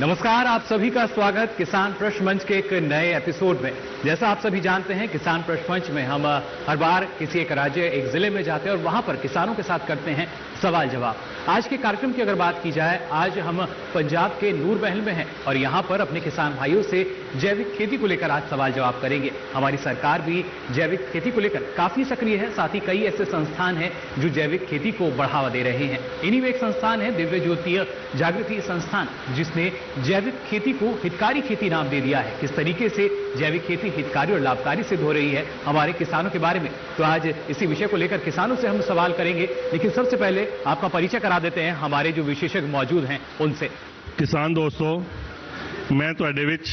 नमस्कार, आप सभी का स्वागत किसान प्रश्न मंच के एक नए एपिसोड में। जैसा आप सभी जानते हैं, किसान प्रश्न मंच में हम हर बार किसी एक राज्य, एक जिले में जाते हैं और वहां पर किसानों के साथ करते हैं सवाल जवाब। आज के कार्यक्रम की अगर बात की जाए, आज हम पंजाब के नूर महल में हैं और यहां पर अपने किसान भाइयों से जैविक खेती को लेकर आज सवाल जवाब करेंगे। हमारी सरकार भी जैविक खेती को लेकर काफी सक्रिय है, साथ ही कई ऐसे संस्थान हैं जो जैविक खेती को बढ़ावा दे रहे हैं। इन्हीं में एक संस्थान है दिव्य ज्योति जागृति संस्थान, जिसने जैविक खेती को हितकारी खेती नाम दे दिया है। किस तरीके से जैविक खेती हितकारी और लाभकारी सिद्ध हो रही है हमारे किसानों के बारे में, तो आज इसी विषय को लेकर किसानों से हम सवाल करेंगे। लेकिन सबसे पहले आपका परिचय करा देते हैं हमारे जो विशेषज्ञ मौजूद हैं उनसे। किसान दोस्तों, मैं ਤੁਹਾਡੇ ਵਿੱਚ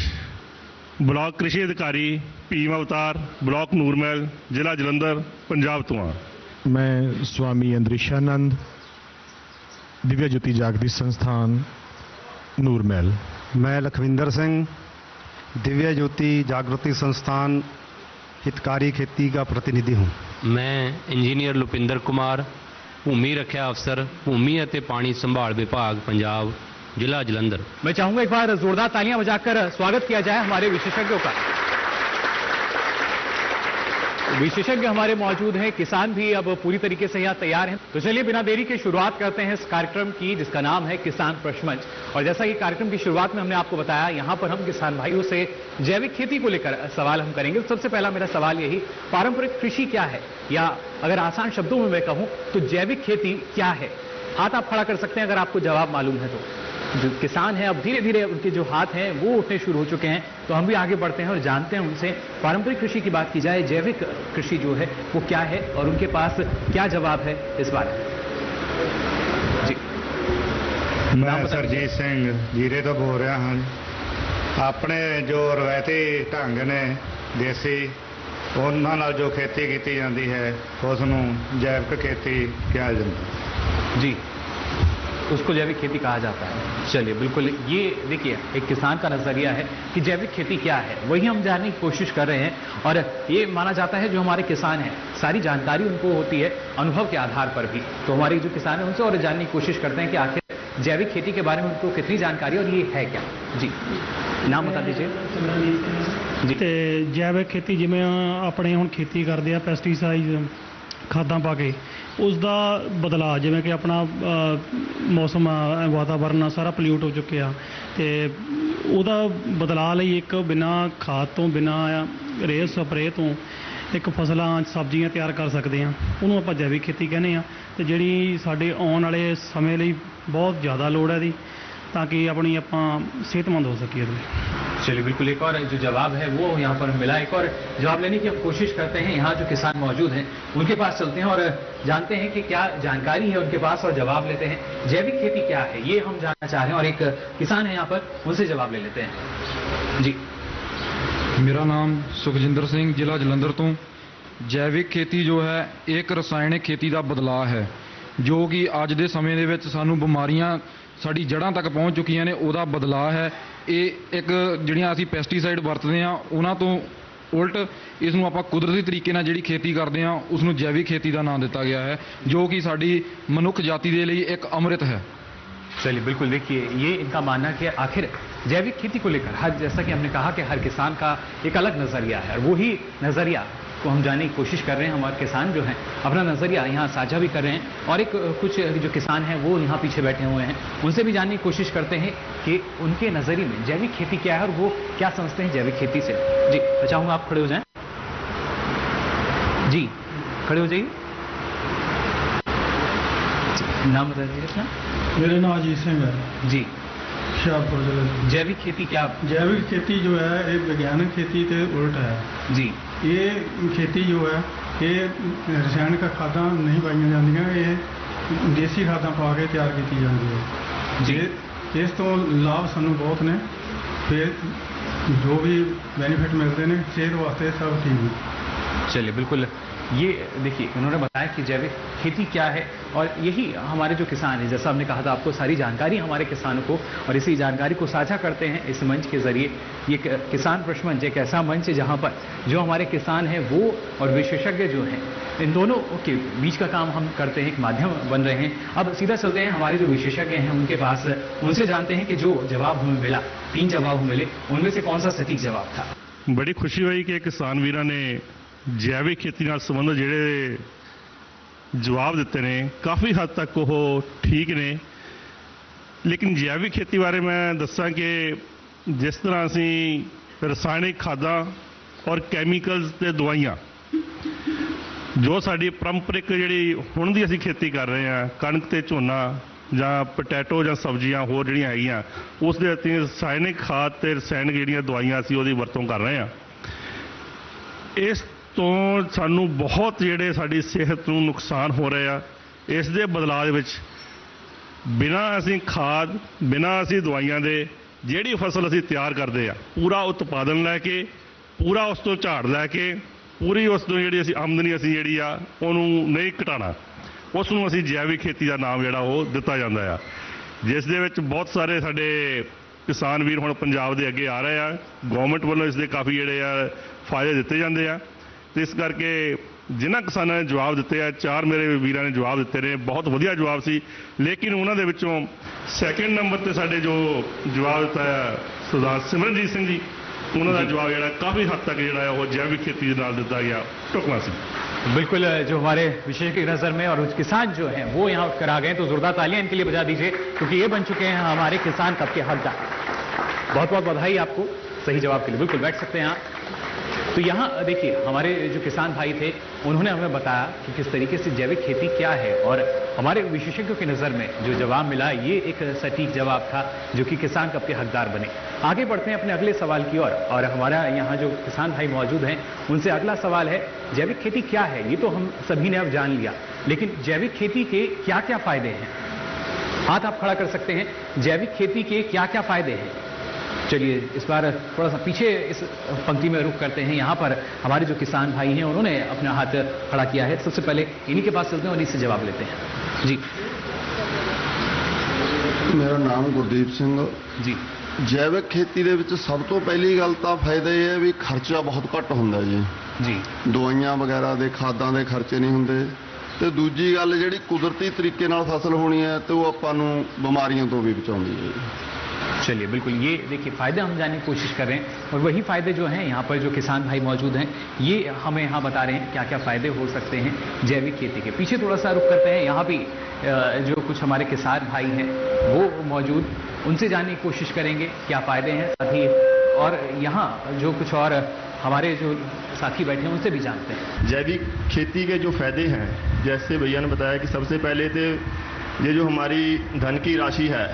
ब्लॉक कृषि अधिकारी ਭੀਮ अवतार ब्लॉक ਨੂਰਮਹਿਲ ਜ਼ਿਲ੍ਹਾ ਜਲੰਧਰ पंजाब ਤੋਂ ਹਾਂ। मैं स्वामी अंदरीशानंद दिव्य ज्योति जागृति संस्थान ਨੂਰਮਹਿਲ। मैं लखविंदर सिंह दिव्य ज्योति जागृति संस्थान हितकारी खेती का प्रतिनिधि हूँ। मैं इंजीनियर लुपिंदर कुमार भूमि रक्षा अफसर भूमि ਅਤੇ पानी संभाल विभाग पंजाब जिला जलंधर। मैं चाहूंगा एक बार जोरदार तालियां बजाकर स्वागत किया जाए हमारे विशेषज्ञों का। विशेषज्ञ हमारे मौजूद हैं, किसान भी अब पूरी तरीके से यहाँ तैयार हैं। तो चलिए बिना देरी के शुरुआत करते हैं इस कार्यक्रम की, जिसका नाम है किसान प्रश्न मंच। और जैसा कि कार्यक्रम की शुरुआत में हमने आपको बताया, यहाँ पर हम किसान भाइयों से जैविक खेती को लेकर सवाल हम करेंगे। तो सबसे पहला मेरा सवाल यही, पारंपरिक कृषि क्या है, या अगर आसान शब्दों में मैं कहूँ तो जैविक खेती क्या है? हाथ आप खड़ा कर सकते हैं अगर आपको जवाब मालूम है तो। जो किसान हैं अब धीरे धीरे उनके जो हाथ हैं वो उठने शुरू हो चुके हैं, तो हम भी आगे बढ़ते हैं और जानते हैं उनसे। पारंपरिक कृषि की बात की जाए, जैविक कृषि जो है वो क्या है और उनके पास क्या जवाब है इस बारे में। जी, मैं सरजीत सिंह जीरे तो बोल रहा हाँ। अपने जो रवायती ढंग ने देसी ਉਹਨਾਂ ਨਾਲ जो खेती की जाती है उसनों जैविक खेती कहा जाता जी, उसको जैविक खेती कहा जाता है। चलिए, बिल्कुल, ये देखिए एक किसान का नजरिया है कि जैविक खेती क्या है, वही हम जानने की कोशिश कर रहे हैं। और ये माना जाता है जो हमारे किसान हैं सारी जानकारी उनको होती है अनुभव के आधार पर भी। तो हमारे जो किसान हैं उनसे और जानने की कोशिश करते हैं कि आखिर जैविक खेती के बारे में उनको कितनी जानकारी और ये है क्या। जी, नाम बता दीजिए जी। ਤੇ ਜੈਵਿਕ ਖੇਤੀ ਜਿਵੇਂ ਆਪਣੇ ਹੁਣ ਖੇਤੀ ਕਰਦੇ ਆ ਪੈਸਟੀਸਾਈਡ ਖਾਦਾਂ ਪਾ ਕੇ, ਉਸ ਦਾ ਬਦਲਾਅ ਜਿਵੇਂ ਕਿ ਆਪਣਾ ਮੌਸਮ ਆ, ਵਾਤਾਵਰਨ ਆ, ਸਾਰਾ ਪੋਲਿਊਟ ਹੋ ਚੁੱਕਿਆ, ਤੇ ਉਹਦਾ ਬਦਲਾਅ ਲਈ ਇੱਕ ਬਿਨਾਂ ਖਾਦ ਤੋਂ ਬਿਨਾਂ ਰੇਹ ਸਪਰੇਅ ਤੋਂ ਇੱਕ ਫਸਲਾਂ ਸਬਜ਼ੀਆਂ ਤਿਆਰ ਕਰ ਸਕਦੇ ਹਾਂ, ਉਹਨੂੰ ਆਪਾਂ ਜੈਵਿਕ ਖੇਤੀ ਕਹਿੰਦੇ ਆ। ਤੇ ਜਿਹੜੀ ਸਾਡੇ ਆਉਣ ਵਾਲੇ ਸਮੇਂ ਲਈ ਬਹੁਤ ਜ਼ਿਆਦਾ ਲੋੜ ਹੈ ਦੀ, ਤਾਂ कि अपनी ਆਪਾਂ सेहतमंद हो सके। चलिए, बिल्कुल, एक और जो जवाब है वो यहाँ पर मिला। एक और जवाब लेने की हम कोशिश करते हैं, यहाँ जो किसान मौजूद हैं उनके पास चलते हैं और जानते हैं कि क्या जानकारी है उनके पास और जवाब लेते हैं। जैविक खेती क्या है ये हम जानना चाह रहे हैं और एक किसान है यहाँ पर, उनसे जवाब ले लेते हैं। जी, मेरा नाम सुखजिंदर सिंह जिला जलंधर तो। जैविक खेती जो है एक रसायनिक खेती का बदलाव है जो कि अज के समय ਦੇ ਵਿੱਚ ਸਾਨੂੰ ਬਿਮਾਰੀਆਂ ਸਾਡੀ ਜੜ੍ਹਾਂ ਤੱਕ ਪਹੁੰਚ ਚੁੱਕੀਆਂ ਨੇ, ਉਹਦਾ ਬਦਲਾਅ ਹੈ। ਇਹ ਇੱਕ ਜਿਹੜੀਆਂ ਅਸੀਂ ਪੈਸਟੀਸਾਈਡ ਵਰਤਦੇ ਹਾਂ ਉਹਨਾਂ ਤੋਂ ਉਲਟ ਇਸ ਨੂੰ ਆਪਾਂ ਕੁਦਰਤੀ ਤਰੀਕੇ ਨਾਲ ਜਿਹੜੀ ਖੇਤੀ ਕਰਦੇ ਹਾਂ ਉਸ ਨੂੰ ਜੈਵਿਕ ਖੇਤੀ ਦਾ ਨਾਮ ਦਿੱਤਾ ਗਿਆ ਹੈ, ਜੋ कि ਸਾਡੀ ਮਨੁੱਖ ਜਾਤੀ ਦੇ ਲਈ ਇੱਕ ਅੰਮ੍ਰਿਤ है। चलिए, बिल्कुल, देखिए ये इनका मानना कि आखिर जैविक खेती को लेकर हर, जैसा कि हमने कहा कि हर किसान का एक अलग नजरिया है और वही नजरिया को हम जानने की कोशिश कर रहे हैं। हमारे किसान जो हैं अपना नजरिया यहाँ साझा भी कर रहे हैं और एक कुछ जो किसान हैं वो यहाँ पीछे बैठे हुए हैं, उनसे भी जानने की कोशिश करते हैं कि उनके नजरिए में जैविक खेती क्या है और वो क्या समझते हैं जैविक खेती से। जी, मैं चाहूँगा आप खड़े हो जाएं। जी, खड़े हो जाइए। नाम बता दीजिए अपना। मेरा नाम अजीत सिंह है जी। शाहपुर जिले। जैविक खेती क्या? जैविक खेती जो है ये वैज्ञानिक खेती के उल्ट है जी। ये खेती जो है ये रसायनिक खादां नहीं पाई जांदियां, ये देसी खादां पा के तैयार की जाती है जी। इस तो लाभ सानू बहुत ने, फिर जो भी बेनीफिट मिलते हैं सेहत वास्ते सब ठीक है। चलिए, बिल्कुल, ये देखिए उन्होंने बताया कि जैविक खेती क्या है, और यही हमारे जो किसान हैं, जैसा हमने कहा था आपको, सारी जानकारी हमारे किसानों को और इसी जानकारी को साझा करते हैं इस मंच के जरिए। ये किसान प्रश्न मंच एक ऐसा मंच है जहाँ पर जो हमारे किसान हैं वो और विशेषज्ञ जो हैं, इन दोनों के बीच का काम हम करते हैं, एक माध्यम बन रहे हैं। अब सीधा चलते हैं हमारे जो विशेषज्ञ हैं उनके पास, उनसे जानते हैं कि जो जवाब हमें मिला, 3 जवाब मिले, उनमें से कौन सा सटीक जवाब था। बड़ी खुशी हुई कि किसान ਵੀਰਾਂ ਨੇ ਜੈਵਿਕ ਖੇਤੀ ਨਾਲ ਸੰਬੰਧਿਤ ਜਿਹੜੇ ਜਵਾਬ ਦਿੱਤੇ ਨੇ ਕਾਫੀ ਹੱਦ ਤੱਕ ਉਹ ਠੀਕ ਨੇ। ਲੇਕਿਨ ਜੈਵਿਕ ਖੇਤੀ ਬਾਰੇ ਮੈਂ ਦੱਸਾਂ ਕਿ ਜਿਸ ਤਰ੍ਹਾਂ ਅਸੀਂ ਰਸਾਇਣਿਕ ਖਾਦਾਂ ਔਰ ਕੈਮੀਕਲਸ ਤੇ ਦਵਾਈਆਂ ਜੋ ਸਾਡੀ ਪਰੰਪਰਿਕ ਜਿਹੜੀ ਹੁਣ ਦੀ ਅਸੀਂ ਖੇਤੀ ਕਰ ਰਹੇ ਹਾਂ, ਕਣਕ ਤੇ ਝੋਨਾ ਜਾਂ ਪੋਟੈਟੋ ਜਾਂ ਸਬਜ਼ੀਆਂ ਹੋਰ ਜਿਹੜੀਆਂ ਹੈਗੀਆਂ, ਉਸ ਦੇ ਅਸੀਂ ਰਸਾਇਣਿਕ ਖਾਦ ਤੇ ਰਸਾਇਣਿਕ ਜਿਹੜੀਆਂ ਦਵਾਈਆਂ ਅਸੀਂ ਉਹਦੀ ਵਰਤੋਂ ਕਰ ਰਹੇ ਹਾਂ। ਇਸ ਤੋਂ ਸਾਨੂੰ ਬਹੁਤ ਜਿਹੜੇ ਸਾਡੀ ਸਿਹਤ ਨੂੰ ਨੁਕਸਾਨ ਹੋ ਰਹੇ ਆ। ਇਸ ਦੇ ਬਦਲਾਅ ਦੇ ਵਿੱਚ ਬਿਨਾਂ ਅਸੀਂ ਖਾਦ, ਬਿਨਾਂ ਅਸੀਂ ਦਵਾਈਆਂ ਦੇ ਜਿਹੜੀ ਫਸਲ ਅਸੀਂ ਤਿਆਰ ਕਰਦੇ ਆ, ਪੂਰਾ ਉਤਪਾਦਨ ਲੈ ਕੇ, ਪੂਰਾ ਉਸ ਤੋਂ ਝਾੜ ਲੈ ਕੇ, ਪੂਰੀ ਉਸ ਤੋਂ ਜਿਹੜੀ ਅਸੀਂ ਆਮਦਨੀ ਅਸੀਂ ਜਿਹੜੀ ਆ ਉਹਨੂੰ ਨਹੀਂ ਘਟਾਉਣਾ, ਉਸ ਨੂੰ ਅਸੀਂ ਜੈਵਿਕ ਖੇਤੀ ਦਾ ਨਾਮ ਜਿਹੜਾ ਉਹ ਦਿੱਤਾ ਜਾਂਦਾ ਆ, ਜਿਸ ਦੇ ਵਿੱਚ ਬਹੁਤ ਸਾਰੇ ਸਾਡੇ ਕਿਸਾਨ ਵੀਰ ਹੁਣ ਪੰਜਾਬ ਦੇ ਅੱਗੇ ਆ ਰਹੇ ਆ। ਗਵਰਨਮੈਂਟ ਵੱਲੋਂ ਇਸ ਦੇ ਕਾਫੀ ਜਿਹੜੇ ਆ ਫਾਇਦੇ ਦਿੱਤੇ ਜਾਂਦੇ ਆ, ਤੇ ਇਸ ਕਰਕੇ ਜਿਨ੍ਹਾਂ ਕਿਸਾਨਾਂ ਨੇ ਜਵਾਬ ਦਿੱਤੇ ਆ, 4 ਮੇਰੇ ਵੀਰਾਂ ਨੇ ਜਵਾਬ ਦਿੱਤੇ ਨੇ, ਬਹੁਤ ਵਧੀਆ ਜਵਾਬ ਸੀ। ਲੇਕਿਨ ਉਹਨਾਂ ਦੇ ਵਿੱਚੋਂ ਸੈਕਿੰਡ ਨੰਬਰ ਤੇ ਸਾਡੇ ਜੋ ਜਵਾਬ ਦਿੱਤਾ ਆ ਸਰਦਾਰ ਸਿਮਰਨਜੀਤ ਸਿੰਘ ਜੀ, ਉਹਨਾਂ ਦਾ ਜਵਾਬ ਜਿਹੜਾ ਕਾਫੀ ਹੱਦ ਤੱਕ ਜਿਹੜਾ ਹੈ ਉਹ ਜੈਵਿਕ ਖੇਤੀ ਦੇ ਨਾਲ ਦਿੱਤਾ ਗਿਆ, ਢੁਕਵਾਂ ਸੀ। बिल्कुल, जो हमारे विशेषज्ञ की नज़र में और किसान जो हैं वो यहाँ उठकर आ गए, तो जोरदार तालियां इनके लिए बजा दीजिए, क्योंकि ये बन चुके हैं हमारे किसान तब के हकदार। बहुत बहुत बधाई आपको सही जवाब के लिए। बिल्कुल बैठ सकते हैं आप। तो यहाँ देखिए, हमारे जो किसान भाई थे उन्होंने हमें बताया कि किस तरीके से जैविक खेती क्या है, और हमारे विशेषज्ञों की नज़र में जो जवाब मिला ये एक सटीक जवाब था, जो कि किसान कब के हकदार बने। आगे बढ़ते हैं अपने अगले सवाल की ओर, और हमारा यहाँ जो किसान भाई मौजूद हैं उनसे अगला सवाल है, जैविक खेती क्या है? ये तो हम सभी ने अब जान लिया, लेकिन जैविक खेती के क्या क्या फायदे हैं? हाथ आप खड़ा कर सकते हैं। जैविक खेती के क्या क्या फायदे हैं? चलिए इस बार थोड़ा सा पीछे इस पंक्ति में रुक करते हैं। यहाँ पर हमारे जो किसान भाई हैं उन्होंने अपना हाथ खड़ा किया है। सबसे पहले इन्हीं के पास चलते हैं और इन्हीं से जवाब लेते हैं। जी, ਮੇਰਾ ਨਾਮ ਗੁਰਦੀਪ ਸਿੰਘ ਜੀ। ਜੈਵਿਕ ਖੇਤੀ ਦੇ ਵਿੱਚ ਸਭ ਤੋਂ ਪਹਿਲੀ ਗੱਲ ਤਾਂ ਫਾਇਦਾ ਇਹ ਹੈ ਵੀ ਖਰਚਾ ਬਹੁਤ ਘੱਟ ਹੁੰਦਾ ਜੀ। ਜੀ, ਦਵਾਈਆਂ ਵਗੈਰਾ ਦੇ, ਖਾਦਾਂ ਦੇ ਖਰਚੇ ਨਹੀਂ ਹੁੰਦੇ, ਤੇ ਦੂਜੀ ਗੱਲ ਜਿਹੜੀ ਕੁਦਰਤੀ ਤਰੀਕੇ ਨਾਲ ਫਸਲ ਹੋਣੀ ਹੈ ਤੇ ਉਹ ਆਪਾਂ ਨੂੰ ਬਿਮਾਰੀਆਂ ਤੋਂ ਵੀ ਬਚਾਉਂਦੀ ਹੈ। चलिए बिल्कुल, ये देखिए फायदे हम जानने की कोशिश कर रहे हैं, और वही फायदे जो हैं यहाँ पर जो किसान भाई मौजूद हैं ये हमें यहाँ बता रहे हैं क्या क्या फायदे हो सकते हैं जैविक खेती के। पीछे थोड़ा सा रुक करते हैं, यहाँ भी जो कुछ हमारे किसान भाई हैं वो मौजूद, उनसे जानने की कोशिश करेंगे क्या फायदे हैं, साथ ही और यहाँ जो कुछ और हमारे जो साथी बैठे हैं उनसे भी जानते हैं। जैविक खेती के जो फायदे हैं, जैसे भैया ने बताया कि सबसे पहले तो ये जो हमारी धन की राशि है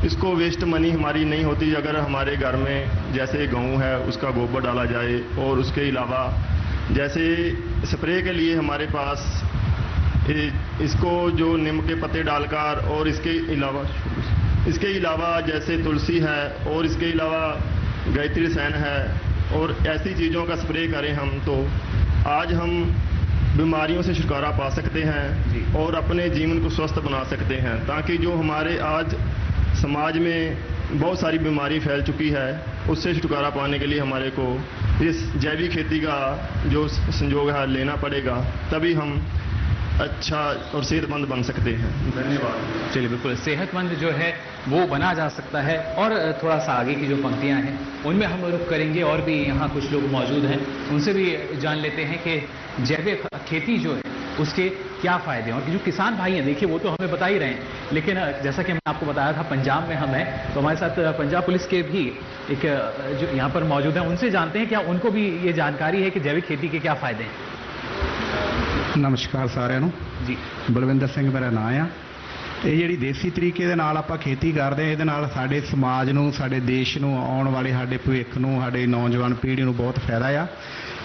इसको वेस्ट मनी हमारी नहीं होती। अगर हमारे घर में जैसे गेहूँ है उसका गोबर डाला जाए, और उसके अलावा जैसे स्प्रे के लिए हमारे पास इसको जो नीम के पत्ते डालकर, और इसके अलावा जैसे तुलसी है, और इसके अलावा गायत्री रसायन है, और ऐसी चीज़ों का स्प्रे करें हम तो आज हम बीमारियों से छुटकारा पा सकते हैं और अपने जीवन को स्वस्थ बना सकते हैं। ताकि जो हमारे आज समाज में बहुत सारी बीमारी फैल चुकी है उससे छुटकारा पाने के लिए हमारे को इस जैविक खेती का जो संयोग है लेना पड़ेगा, तभी हम अच्छा और सेहतमंद बन सकते हैं। धन्यवाद। चलिए बिल्कुल, सेहतमंद जो है वो बना जा सकता है। और थोड़ा सा आगे की जो पंक्तियां हैं उनमें हम रुक करेंगे, और भी यहाँ कुछ लोग मौजूद हैं उनसे भी जान लेते हैं कि जैविक खेती जो है उसके क्या फायदे हैं। और जो किसान भाई हैं देखिए वो तो हमें बता ही रहे हैं, लेकिन जैसा कि मैंने आपको बताया था पंजाब में हम हैं, तो हमारे साथ पंजाब पुलिस के भी एक जो यहाँ पर मौजूद हैं, उनसे जानते हैं क्या उनको भी ये जानकारी है कि जैविक खेती के क्या फायदे हैं। ਨਮਸਕਾਰ ਸਾਰਿਆਂ ਨੂੰ ਜੀ, ਬਲਵਿੰਦਰ ਸਿੰਘ ਮੇਰਾ ਨਾਮ ਆ। ਇਹ ਜਿਹੜੀ ਦੇਸੀ ਤਰੀਕੇ ਦੇ ਨਾਲ ਆਪਾਂ ਖੇਤੀ ਕਰਦੇ ਆ, ਇਹਦੇ ਨਾਲ ਸਾਡੇ ਸਮਾਜ ਨੂੰ, ਸਾਡੇ ਦੇਸ਼ ਨੂੰ, ਆਉਣ ਵਾਲੇ ਸਾਡੇ ਭਵਿੱਖ ਨੂੰ, ਸਾਡੇ ਨੌਜਵਾਨ ਪੀੜ੍ਹੀ ਨੂੰ ਬਹੁਤ ਫਾਇਦਾ ਆ।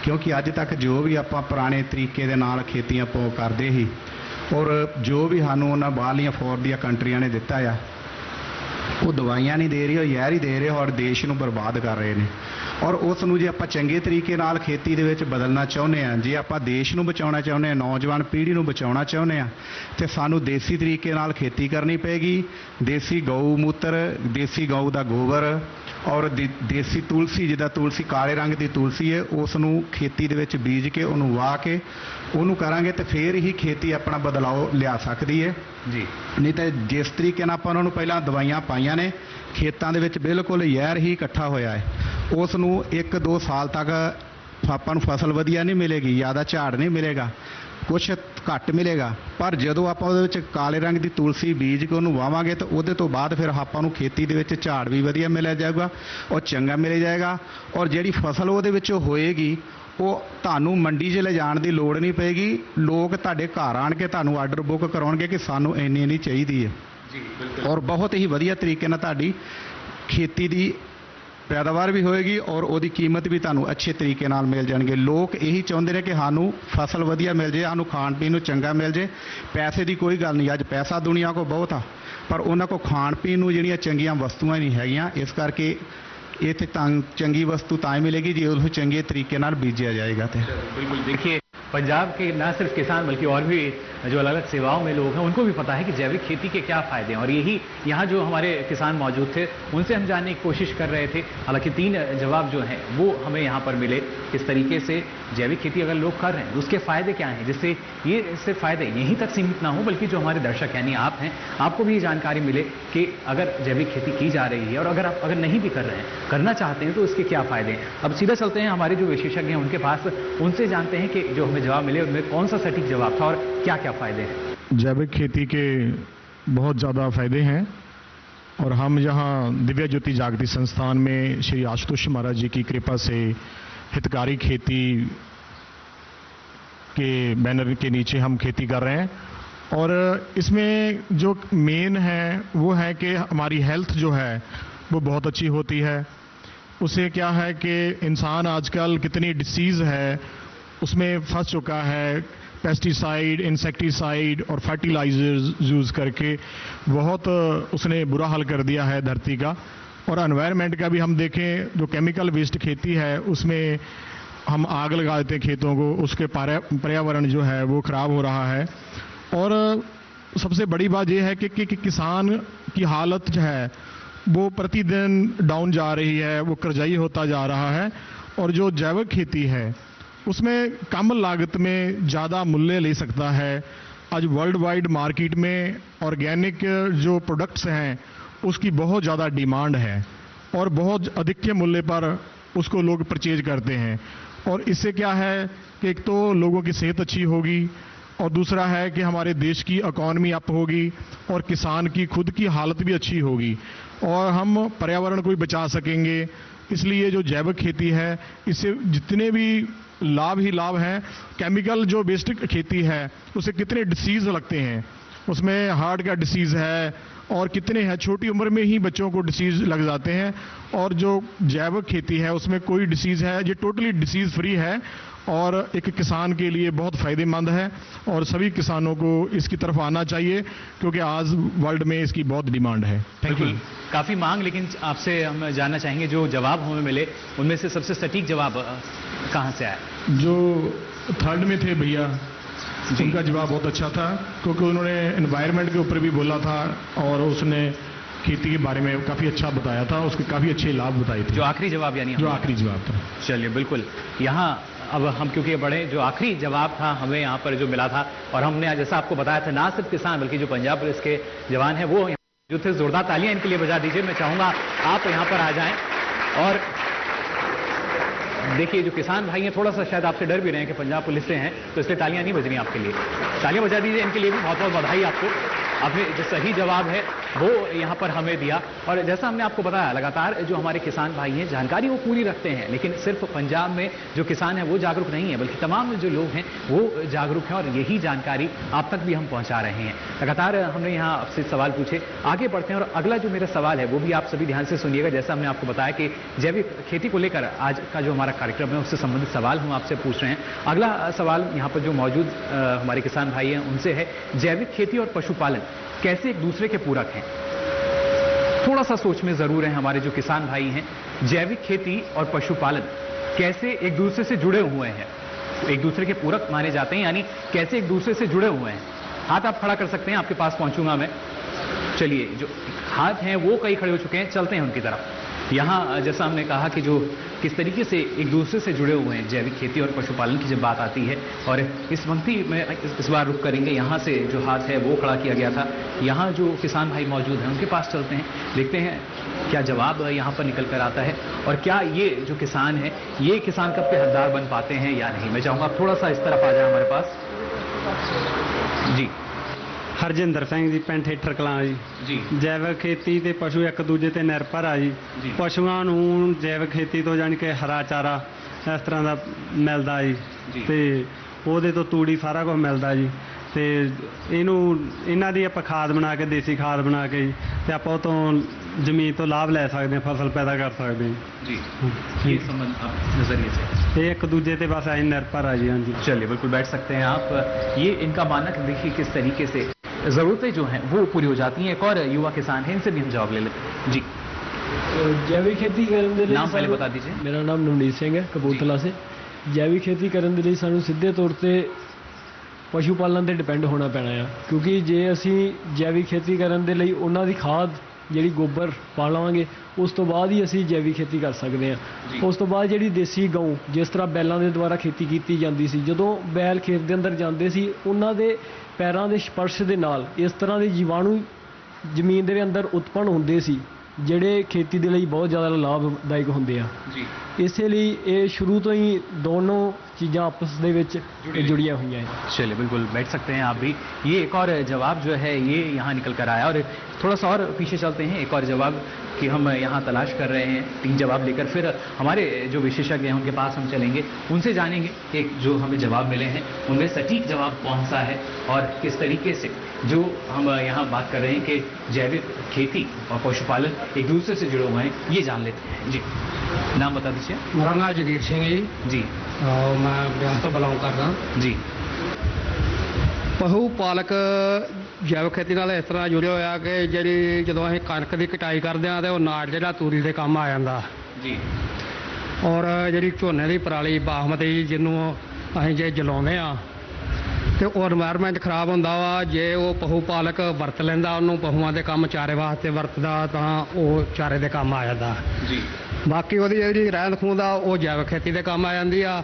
ਕਿਉਂਕਿ ਅੱਜ ਤੱਕ ਜੋ ਵੀ ਆਪਾਂ ਪੁਰਾਣੇ ਤਰੀਕੇ ਦੇ ਨਾਲ ਖੇਤੀਆਂ ਕਰਦੇ ਸੀ, ਔਰ ਜੋ ਵੀ ਸਾਨੂੰ ਉਹਨਾਂ ਬਾਹਰਲੀਆਂ ਫੋਰ ਦੀਆਂ ਕੰਟਰੀਆਂ ਨੇ ਦਿੱਤਾ ਆ, ਉਹ ਦਵਾਈਆਂ ਨਹੀਂ ਦੇ ਰਹੇ, ਉਹ ਜ਼ਹਿਰ ਹੀ ਦੇ ਰਹੇ ਔਰ ਦੇਸ਼ ਨੂੰ ਬਰਬਾਦ ਕਰ ਰਹੇ ਨੇ। ਔਰ ਉਸ ਨੂੰ ਜੇ ਆਪਾਂ ਚੰਗੇ ਤਰੀਕੇ ਨਾਲ ਖੇਤੀ ਦੇ ਵਿੱਚ ਬਦਲਣਾ ਚਾਹੁੰਦੇ ਹਾਂ, ਜੇ ਆਪਾਂ ਦੇਸ਼ ਨੂੰ ਬਚਾਉਣਾ ਚਾਹੁੰਦੇ ਹਾਂ, ਨੌਜਵਾਨ ਪੀੜ੍ਹੀ ਨੂੰ ਬਚਾਉਣਾ ਚਾਹੁੰਦੇ ਹਾਂ, ਤੇ ਸਾਨੂੰ ਦੇਸੀ ਤਰੀਕੇ ਨਾਲ ਖੇਤੀ ਕਰਨੀ ਪਏਗੀ। ਦੇਸੀ ਗਊ ਮੂਤਰ, ਦੇਸੀ ਗਊ ਦਾ ਗੋਬਰ ਔਰ ਦੇਸੀ ਤੁਲਸੀ, ਜਿੱਦਾਂ ਤੁਲਸੀ ਕਾਲੇ ਰੰਗ ਦੀ ਤੁਲਸੀ ਹੈ, ਉਸ ਨੂੰ ਖੇਤੀ ਦੇ ਵਿੱਚ ਬੀਜ ਕੇ ਉਹਨੂੰ ਵਾਹ ਕੇ ਉਹਨੂੰ ਕਰਾਂਗੇ ਤੇ ਫਿਰ ਹੀ ਖੇਤੀ ਆਪਣਾ ਬਦਲਾਅ ਲਿਆ ਸਕਦੀ ਹੈ ਜੀ। ਨਹੀਂ ਤਾਂ ਜਿਸ ਤਰੀਕੇ ਨਾਲ ਆਪਾਂ ਉਹਨਾਂ ਨੂੰ ਪਹਿਲਾਂ ਦਵਾਈਆਂ ਪਾਈਆਂ ਨੇ, ਖੇਤਾਂ ਦੇ ਵਿੱਚ ਬਿਲਕੁਲ ਜ਼ਹਿਰ ਹੀ ਇਕੱਠਾ ਹੋਇਆ ਹੈ, ਉਸ ਨੂੰ 1-2 ਸਾਲ ਤੱਕ ਆਪਾਂ ਨੂੰ ਫਸਲ ਵਧੀਆ ਨਹੀਂ ਮਿਲੇਗੀ, ਜ਼ਿਆਦਾ ਝਾੜ ਨਹੀਂ ਮਿਲੇਗਾ, ਕੁਛ ਘੱਟ ਮਿਲੇਗਾ। ਪਰ ਜਦੋਂ ਆਪਾਂ ਉਹਦੇ ਵਿੱਚ ਕਾਲੇ ਰੰਗ ਦੀ ਤੁਲਸੀ ਬੀਜ ਕੇ ਉਹਨੂੰ ਵਾਵਾਂਗੇ ਤਾਂ ਉਹਦੇ ਤੋਂ ਬਾਅਦ ਫਿਰ ਆਪਾਂ ਨੂੰ ਖੇਤੀ ਦੇ ਵਿੱਚ ਝਾੜ ਵੀ ਵਧੀਆ ਮਿਲਿਆ ਜਾਊਗਾ ਔਰ ਚੰਗਾ ਮਿਲ ਜਾਏਗਾ। ਔਰ ਜਿਹੜੀ ਫਸਲ ਉਹਦੇ ਵਿੱਚੋਂ ਹੋਏਗੀ ਉਹ ਤੁਹਾਨੂੰ ਮੰਡੀ 'ਚ ਲਿਜਾਣ ਦੀ ਲੋੜ ਨਹੀਂ ਪਏਗੀ। ਲੋਕ ਤੁਹਾਡੇ ਘਰ ਆਣ ਕੇ ਤੁਹਾਨੂੰ ਆਰਡਰ ਬੁੱਕ ਕਰਾਉਣਗੇ ਕਿ ਸਾਨੂੰ ਇੰਨੀ ਚਾਹੀਦੀ ਹੈ ਜੀ, ਬਿਲਕੁਲ। ਔਰ ਬਹੁਤ ਹੀ ਵਧੀਆ ਤਰੀਕੇ ਨਾਲ ਤੁਹਾਡੀ ਖੇਤੀ ਦੀ ਪੈਦਾਵਾਰ ਵੀ ਹੋਏਗੀ ਔਰ ਉਹਦੀ ਕੀਮਤ ਵੀ ਤੁਹਾਨੂੰ ਅੱਛੇ ਤਰੀਕੇ ਨਾਲ ਮਿਲ ਜਾਣਗੇ। ਲੋਕ ਇਹੀ ਚਾਹੁੰਦੇ ਨੇ ਕਿ ਸਾਨੂੰ ਫਸਲ ਵਧੀਆ ਮਿਲ ਜੇ, ਸਾਨੂੰ ਖਾਣ ਪੀਣ ਨੂੰ ਚੰਗਾ ਮਿਲ ਜੇ। ਪੈਸੇ ਦੀ ਕੋਈ ਗੱਲ ਨਹੀਂ, ਅੱਜ ਪੈਸਾ ਦੁਨੀਆ ਕੋਲ ਬਹੁਤ ਆ, ਪਰ ਉਹਨਾਂ ਕੋਲ ਖਾਣ ਪੀਣ ਨੂੰ ਜਿਹੜੀਆਂ ਚੰਗੀਆਂ ਵਸਤੂਆਂ ਨਹੀਂ ਹੈਗੀਆਂ। ਇਸ ਕਰਕੇ ਇੱਥੇ ਚੰਗੀ वस्तु ਤਾਂ ही मिलेगी जी उसको चंगे तरीके नाल बीजा जाएगा। तो बिल्कुल, देखिए पंजाब के न सिर्फ किसान बल्कि और भी जो अलग अलग सेवाओं में लोग हैं उनको भी पता है कि जैविक खेती के क्या फायदे हैं, और यही यहाँ जो हमारे किसान मौजूद थे उनसे हम जानने की कोशिश कर रहे थे। हालांकि 3 जवाब जो हैं वो हमें यहाँ पर मिले। किस तरीके से जैविक खेती अगर लोग कर रहे हैं तो उसके फायदे क्या हैं, जिससे ये सिर्फ फायदे यहीं तक सीमित ना हो बल्कि जो हमारे दर्शक यानी आप हैं, आपको भी ये जानकारी मिले कि अगर जैविक खेती की जा रही है और अगर आप नहीं भी कर रहे हैं, करना चाहते हैं तो उसके क्या फायदे हैं। अब सीधा चलते हैं हमारे जो विशेषज्ञ हैं उनके पास, उनसे जानते हैं कि जो हमें जवाब मिले उनमें कौन सा सटीक जवाब था और क्या क्या फायदे हैं। जैविक खेती के बहुत ज़्यादा फायदे हैं और हम यहाँ दिव्या ज्योति जागृति संस्थान में श्री आशुतोष महाराज जी की कृपा से हितकारी खेती के बैनर के नीचे हम खेती कर रहे हैं। और इसमें जो मेन है वो है कि हमारी हेल्थ जो है वो बहुत अच्छी होती है। उससे क्या है कि इंसान आजकल कितनी डिसीज़ है उसमें फंस चुका है। पेस्टिसाइड, इंसेक्टिसाइड और फर्टिलाइजर्स यूज़ करके बहुत उसने बुरा हाल कर दिया है धरती का। और एनवायरनमेंट का भी हम देखें, जो केमिकल वेस्ट खेती है उसमें हम आग लगा देते हैं खेतों को, उसके पर्यावरण जो है वो ख़राब हो रहा है। और सबसे बड़ी बात यह है कि किसान की हालत जो है वो प्रतिदिन डाउन जा रही है, वो कर्जाई होता जा रहा है। और जो जैविक खेती है उसमें कम लागत में ज़्यादा मूल्य ले सकता है। आज वर्ल्ड वाइड मार्केट में ऑर्गेनिक जो प्रोडक्ट्स हैं उसकी बहुत ज़्यादा डिमांड है और बहुत अधिक मूल्य पर उसको लोग परचेज करते हैं। और इससे क्या है कि एक तो लोगों की सेहत अच्छी होगी और दूसरा है कि हमारे देश की इकॉनमी अप होगी और किसान की खुद की हालत भी अच्छी होगी और हम पर्यावरण को भी बचा सकेंगे। इसलिए जो जैविक खेती है इससे जितने भी लाभ ही लाभ हैं। केमिकल जो बेस्ड खेती है उससे कितने डिसीज़ लगते हैं, उसमें हार्ट का डिसीज़ है और कितने हैं, छोटी उम्र में ही बच्चों को डिसीज़ लग जाते हैं। और जो जैविक खेती है उसमें कोई डिसीज़ है, ये टोटली डिसीज़ फ्री है और एक किसान के लिए बहुत फ़ायदेमंद है और सभी किसानों को इसकी तरफ आना चाहिए क्योंकि आज वर्ल्ड में इसकी बहुत डिमांड है। बिल्कुल, काफ़ी मांग, लेकिन आपसे हम जानना चाहेंगे जो जवाब हमें मिले उनमें से सबसे सटीक जवाब कहाँ से आया? जो 3rd में थे भैया उनका जवाब बहुत अच्छा था क्योंकि उन्होंने एनवायरनमेंट के ऊपर भी बोला था और उसने खेती के बारे में काफ़ी अच्छा बताया था, उसके काफ़ी अच्छे लाभ बताए थे। जो आखिरी जवाब यानी जो आखिरी जवाब था। चलिए, बिल्कुल। यहाँ अब हम क्योंकि बढ़े, जो आखिरी जवाब था हमें यहाँ पर जो मिला था और हमने जैसा आपको बताया था, ना सिर्फ किसान बल्कि जो पंजाब पुलिस के जवान हैं वो जो थे, जोरदार तालियां इनके लिए बजा दीजिए। मैं चाहूँगा आप यहाँ पर आ जाएं। और देखिए, जो किसान भाई हैं थोड़ा सा शायद आपसे डर भी रहे हैं कि पंजाब पुलिस से हैं, तो इसलिए तालियां नहीं बज रही आपके लिए। तालियां बजा दीजिए इनके लिए भी। बहुत बहुत बधाई आपको, आपने जो सही जवाब है वो यहाँ पर हमें दिया। और जैसा हमने आपको बताया, लगातार जो हमारे किसान भाई हैं जानकारी वो पूरी रखते हैं, लेकिन सिर्फ पंजाब में जो किसान हैं वो जागरूक नहीं है बल्कि तमाम जो लोग हैं वो जागरूक हैं और यही जानकारी आप तक भी हम पहुँचा रहे हैं। लगातार हमने यहाँ आपसे सवाल पूछे, आगे बढ़ते हैं और अगला जो मेरा सवाल है वो भी आप सभी ध्यान से सुनिएगा। जैसा हमने आपको बताया कि जैविक खेती को लेकर आज का जो हमारा कार्यक्रम है उससे संबंधित सवाल हम आपसे पूछ रहे हैं। अगला सवाल यहाँ पर जो मौजूद हमारे किसान भाई हैं उनसे है, जैविक खेती और पशुपालन कैसे एक दूसरे के पूरक हैं? थोड़ा सा सोच में जरूर है हमारे जो किसान भाई हैं। जैविक खेती और पशुपालन कैसे एक दूसरे से जुड़े हुए हैं, एक दूसरे के पूरक माने जाते हैं, यानी कैसे एक दूसरे से जुड़े हुए हैं। हाथ आप खड़ा कर सकते हैं, आपके पास पहुंचूंगा मैं। चलिए, जो हाथ हैं वो कई खड़े हो चुके हैं, चलते हैं उनकी तरफ। यहाँ जैसा हमने कहा कि जो किस तरीके से एक दूसरे से जुड़े हुए हैं जैविक खेती और पशुपालन की जब बात आती है, और इस पंक्ति में इस बार रुक करेंगे। यहाँ से जो हाथ है वो खड़ा किया गया था, यहाँ जो किसान भाई मौजूद हैं उनके पास चलते हैं, देखते हैं क्या जवाब यहाँ पर निकल कर आता है, और क्या ये जो किसान है ये किसान कप के हकदार बन पाते हैं या नहीं। मैं चाहूँगा आप थोड़ा सा इस तरफ आ जाए हमारे पास जी। हरजिंदर सिंह जी, पिंड ठेठर कਲਾਂ जी। जैविक खेती ਤੇ ਪਸ਼ੂ ਇੱਕ ਦੂਜੇ ਤੇ ਨਿਰਭਰ ਆ ਜੀ। ਪਸ਼ੂਆਂ ਨੂੰ ਜੈਵਿਕ ਖੇਤੀ ਤੋਂ ਜਾਣੀ ਕਿ ਹਰਾ ਚਾਰਾ ਇਸ ਤਰ੍ਹਾਂ ਦਾ ਮਿਲਦਾ ਜੀ, ਤੇ ਉਹਦੇ ਤੋਂ ਤੂੜੀ ਸਾਰਾ ਕੁਝ ਮਿਲਦਾ ਜੀ, ਤੇ ਇਹਨਾਂ ਦੀ ਆਪਾਂ ਖਾਦ ਬਣਾ ਕੇ, ਦੇਸੀ ਖਾਦ ਬਣਾ ਕੇ ਜੀ, ਤੇ ਆਪਾਂ ਉਹ ਤੋਂ ਜ਼ਮੀਨ ਤੋਂ ਲਾਭ ਲੈ ਸਕਦੇ ਹਾਂ, ਫਸਲ ਪੈਦਾ ਕਰ ਸਕਦੇ ਹਾਂ ਜੀ। ये संबंध आप नजरिए से ਤੇ ਇੱਕ ਦੂਜੇ ਤੇ बस ऐसे निर्भर आ जी। हाँ जी, चलिए बिल्कुल बैठ सकते हैं आप। ये इनका मानना कि देखिए किस तरीके से जरूरतें जो हैं वो पूरी हो जाती हैं। एक और युवा किसान हैं, इनसे भी हम जवाब ले लेते हैं जी। जैविक खेती करने के लिए नाम पहले बता दीजिए। मेरा नाम नवनीत सिंह है, कपूरथला से। जैविक खेती करने के लिए सानू सीधे तौर पे पशु पालन ਤੇ ਡਿਪੈਂਡ ਹੋਣਾ ਪੈਣਾ ਆ, ਕਿਉਂਕਿ ਜੇ ਅਸੀਂ ਜੈਵਿਕ ਖੇਤੀ ਕਰਨ ਦੇ ਲਈ ਉਹਨਾਂ ਦੀ ਖਾਦ ਜਿਹੜੀ ਗੋਬਰ ਪਾ ਲਵਾਂਗੇ, ਉਸ ਤੋਂ ਬਾਅਦ ਹੀ ਅਸੀਂ ਜੈਵਿਕ ਖੇਤੀ ਕਰ ਸਕਦੇ ਹਾਂ। ਉਸ ਤੋਂ ਬਾਅਦ ਜਿਹੜੀ ਦੇਸੀ ਗਊ, ਜਿਸ ਤਰ੍ਹਾਂ ਬੈਲਾਂ ਦੇ ਦੁਆਰਾ ਖੇਤੀ ਕੀਤੀ ਜਾਂਦੀ ਸੀ, ਜਦੋਂ ਬੈਲ ਖੇਤ ਦੇ ਅੰਦਰ ਜਾਂਦੇ ਸੀ, ਉਹਨਾਂ ਦੇ ਪੈਰਾਂ ਦੇ ਸਪਰਸ਼ ਦੇ ਨਾਲ ਇਸ ਤਰ੍ਹਾਂ ਦੇ ਜੀਵਾਣੂ ਜ਼ਮੀਨ ਦੇ ਅੰਦਰ ਉਤਪੰਨ ਹੁੰਦੇ ਸੀ, ਜਿਹੜੇ ਖੇਤੀ ਦੇ ਲਈ ਬਹੁਤ ਜ਼ਿਆਦਾ ਲਾਭਦਾਇਕ ਹੁੰਦੇ ਆ ਜੀ। ਇਸੇ ਲਈ ਇਹ ਸ਼ੁਰੂ ਤੋਂ ਹੀ ਦੋਨੋਂ चीज़ें आपस ਦੇ ਵਿੱਚ जुड़िया हुई हैं। चलिए बिल्कुल बैठ सकते हैं आप भी। ये एक और जवाब जो है ये यहाँ निकल कर आया, और थोड़ा सा और पीछे चलते हैं, एक और जवाब कि हम यहाँ तलाश कर रहे हैं। 3 जवाब लेकर फिर हमारे जो विशेषज्ञ हैं उनके पास हम चलेंगे, उनसे जानेंगे एक जो हमें जवाब मिले हैं उनमें सटीक जवाब कौन सा है, और किस तरीके से जो हम यहाँ बात कर रहे हैं कि जैविक खेती और पशुपालन एक दूसरे से जुड़े हुए हैं, ये जान लेते हैं जी। नाम बता दीजिए। मेरा नाम जगीर सिंह जी। मैं ब्यास तो बिलोंग करदा जी। ਪਸ਼ੂ ਪਾਲਕ ਜੈਵਿਕ ਖੇਤੀ ਨਾਲ ਇਸ ਤਰ੍ਹਾਂ ਜੁੜਿਆ ਹੋਇਆ ਕਿ ਜਿਹੜੀ ਜਦੋਂ ਅਸੀਂ ਕਣਕ ਦੀ ਕਟਾਈ ਕਰਦੇ ਹਾਂ ਤੇ ਉਹ ਨਾੜ ਜਿਹੜਾ ਤੂੜੀ ਦੇ ਕੰਮ ਆ ਜਾਂਦਾ ਜੀ, ਔਰ ਜਿਹੜੀ ਝੋਨੇ ਦੀ ਪਰਾਲੀ ਬਾਸਮਤੀ ਜਿਹਨੂੰ ਅਸੀਂ ਜੇ ਜਲਾਉਂਦੇ ਆ ਤੇ ਉਹ এনवायरमेंट ਖਰਾਬ ਹੁੰਦਾ ਵਾ। ਜੇ ਉਹ ਪਸ਼ੂ ਪਾਲਕ ਵਰਤ ਲੈਂਦਾ, ਉਹਨੂੰ ਪਸ਼ੂਆਂ ਦੇ ਕੰਮ ਚਾਰੇ ਵਾਸਤੇ ਵਰਤਦਾ, ਤਾਂ ਉਹ ਚਾਰੇ ਦੇ ਕੰਮ ਆ ਜਾਂਦਾ ਜੀ। ਬਾਕੀ ਉਹਦੀ ਜਿਹੜੀ ਰਹਿੰਦ ਖੂੰਹਦ ਆ ਉਹ ਜੈਵਿਕ ਖੇਤੀ ਦੇ ਕੰਮ ਆ ਜਾਂਦੀ ਆ।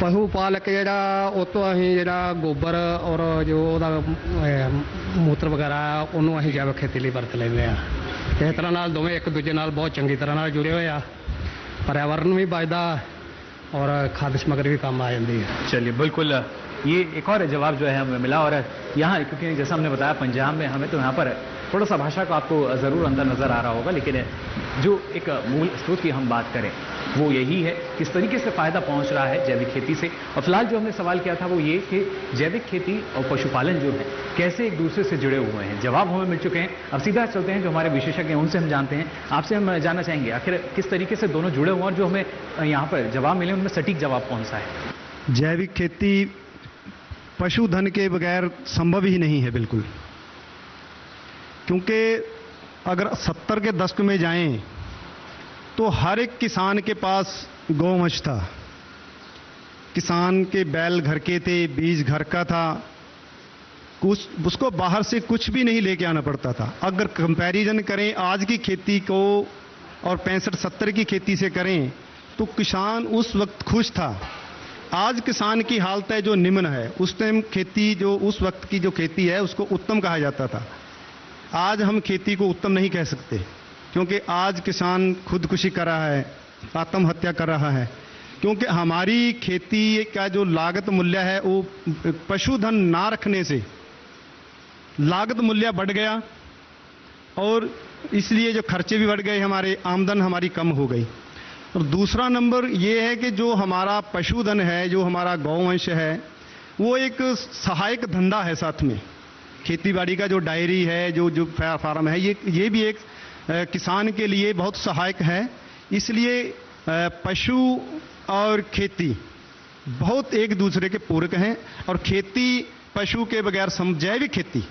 ਪਸ਼ੂ ਪਾਲਕ ਜਿਹੜਾ ਉਹ ਤੋਂ ਅਸੀਂ ਜਿਹੜਾ ਗੋਬਰ ਔਰ ਜੋ ਉਹਦਾ ਮੂਤਰ ਵਗੈਰਾ ਉਹਨੂੰ ਅਸੀਂ ਜੈਵਿਕ ਖੇਤੀ ਲਈ ਵਰਤ ਲੈਂਦੇ ਆ। ਇਸ ਤਰ੍ਹਾਂ ਨਾਲ ਦੋਵੇਂ ਇੱਕ ਦੂਜੇ ਨਾਲ ਬਹੁਤ ਚੰਗੀ ਤਰ੍ਹਾਂ ਨਾਲ ਜੁੜੇ ਹੋਏ ਆ। पर्यावरण भी बचता और खाद्य सामग्री भी काम आ जाती है। चलिए बिल्कुल, ये एक और जवाब जो है हमें मिला। और यहाँ क्योंकि जैसा हमने बताया पंजाब में हमें तो यहाँ पर थोड़ा सा भाषा का आपको ज़रूर अंदर नज़र आ रहा होगा, लेकिन जो एक मूल स्रोत की हम बात करें वो यही है किस तरीके से फ़ायदा पहुँच रहा है जैविक खेती से। और फिलहाल जो हमने सवाल किया था वो ये कि जैविक खेती और पशुपालन जो है कैसे एक दूसरे से जुड़े हुए हैं। जवाब हमें मिल चुके हैं। अब सीधा चलते हैं जो हमारे विशेषज्ञ हैं उनसे हम जानते हैं। आपसे हम जानना चाहेंगे आखिर किस तरीके से दोनों जुड़े हुए हैं, और जो हमें यहाँ पर जवाब मिले उनमें सटीक जवाब कौन सा है। जैविक खेती पशुधन के बगैर संभव ही नहीं है बिल्कुल, क्योंकि अगर 70 के दशक में जाएं तो हर एक किसान के पास गौवंश था। किसान के बैल घर के थे, बीज घर का था, कुछ उसको बाहर से कुछ भी नहीं लेके आना पड़ता था। अगर कंपैरिजन करें आज की खेती को और 65-70 की खेती से करें तो किसान उस वक्त खुश था। आज किसान की हालत है जो निम्न है। उस टाइम खेती जो उस वक्त की जो खेती है उसको उत्तम कहा जाता था। आज हम खेती को उत्तम नहीं कह सकते, क्योंकि आज किसान खुदकुशी कर रहा है, आत्महत्या कर रहा है, क्योंकि हमारी खेती का जो लागत मूल्य है वो पशुधन ना रखने से लागत मूल्य बढ़ गया, और इसलिए जो खर्चे भी बढ़ गए, हमारे आमदन हमारी कम हो गई। और दूसरा नंबर ये है कि जो हमारा पशुधन है, जो हमारा गौवंश है, वो एक सहायक धंधा है। साथ में खेतीबाड़ी का जो डायरी है, जो फार्म है, ये भी एक किसान के लिए बहुत सहायक है। इसलिए पशु और खेती बहुत एक दूसरे के पूरक हैं, और खेती पशु के बगैर जैविक खेती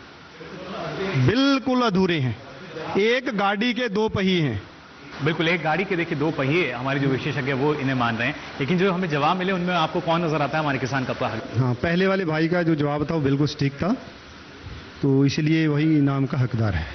बिल्कुल अधूरे हैं। एक गाड़ी के 2 पहिए हैं। बिल्कुल, एक गाड़ी के देखिए 2 पहिए हमारे जो विशेषज्ञ वो इन्हें मान रहे हैं, लेकिन जो हमें जवाब मिले उनमें आपको कौन नजर आता है हमारे किसान का हक? हाँ, पहले वाले भाई का जो जवाब था वो बिल्कुल ठीक था, तो इसलिए वही इनाम का हकदार है।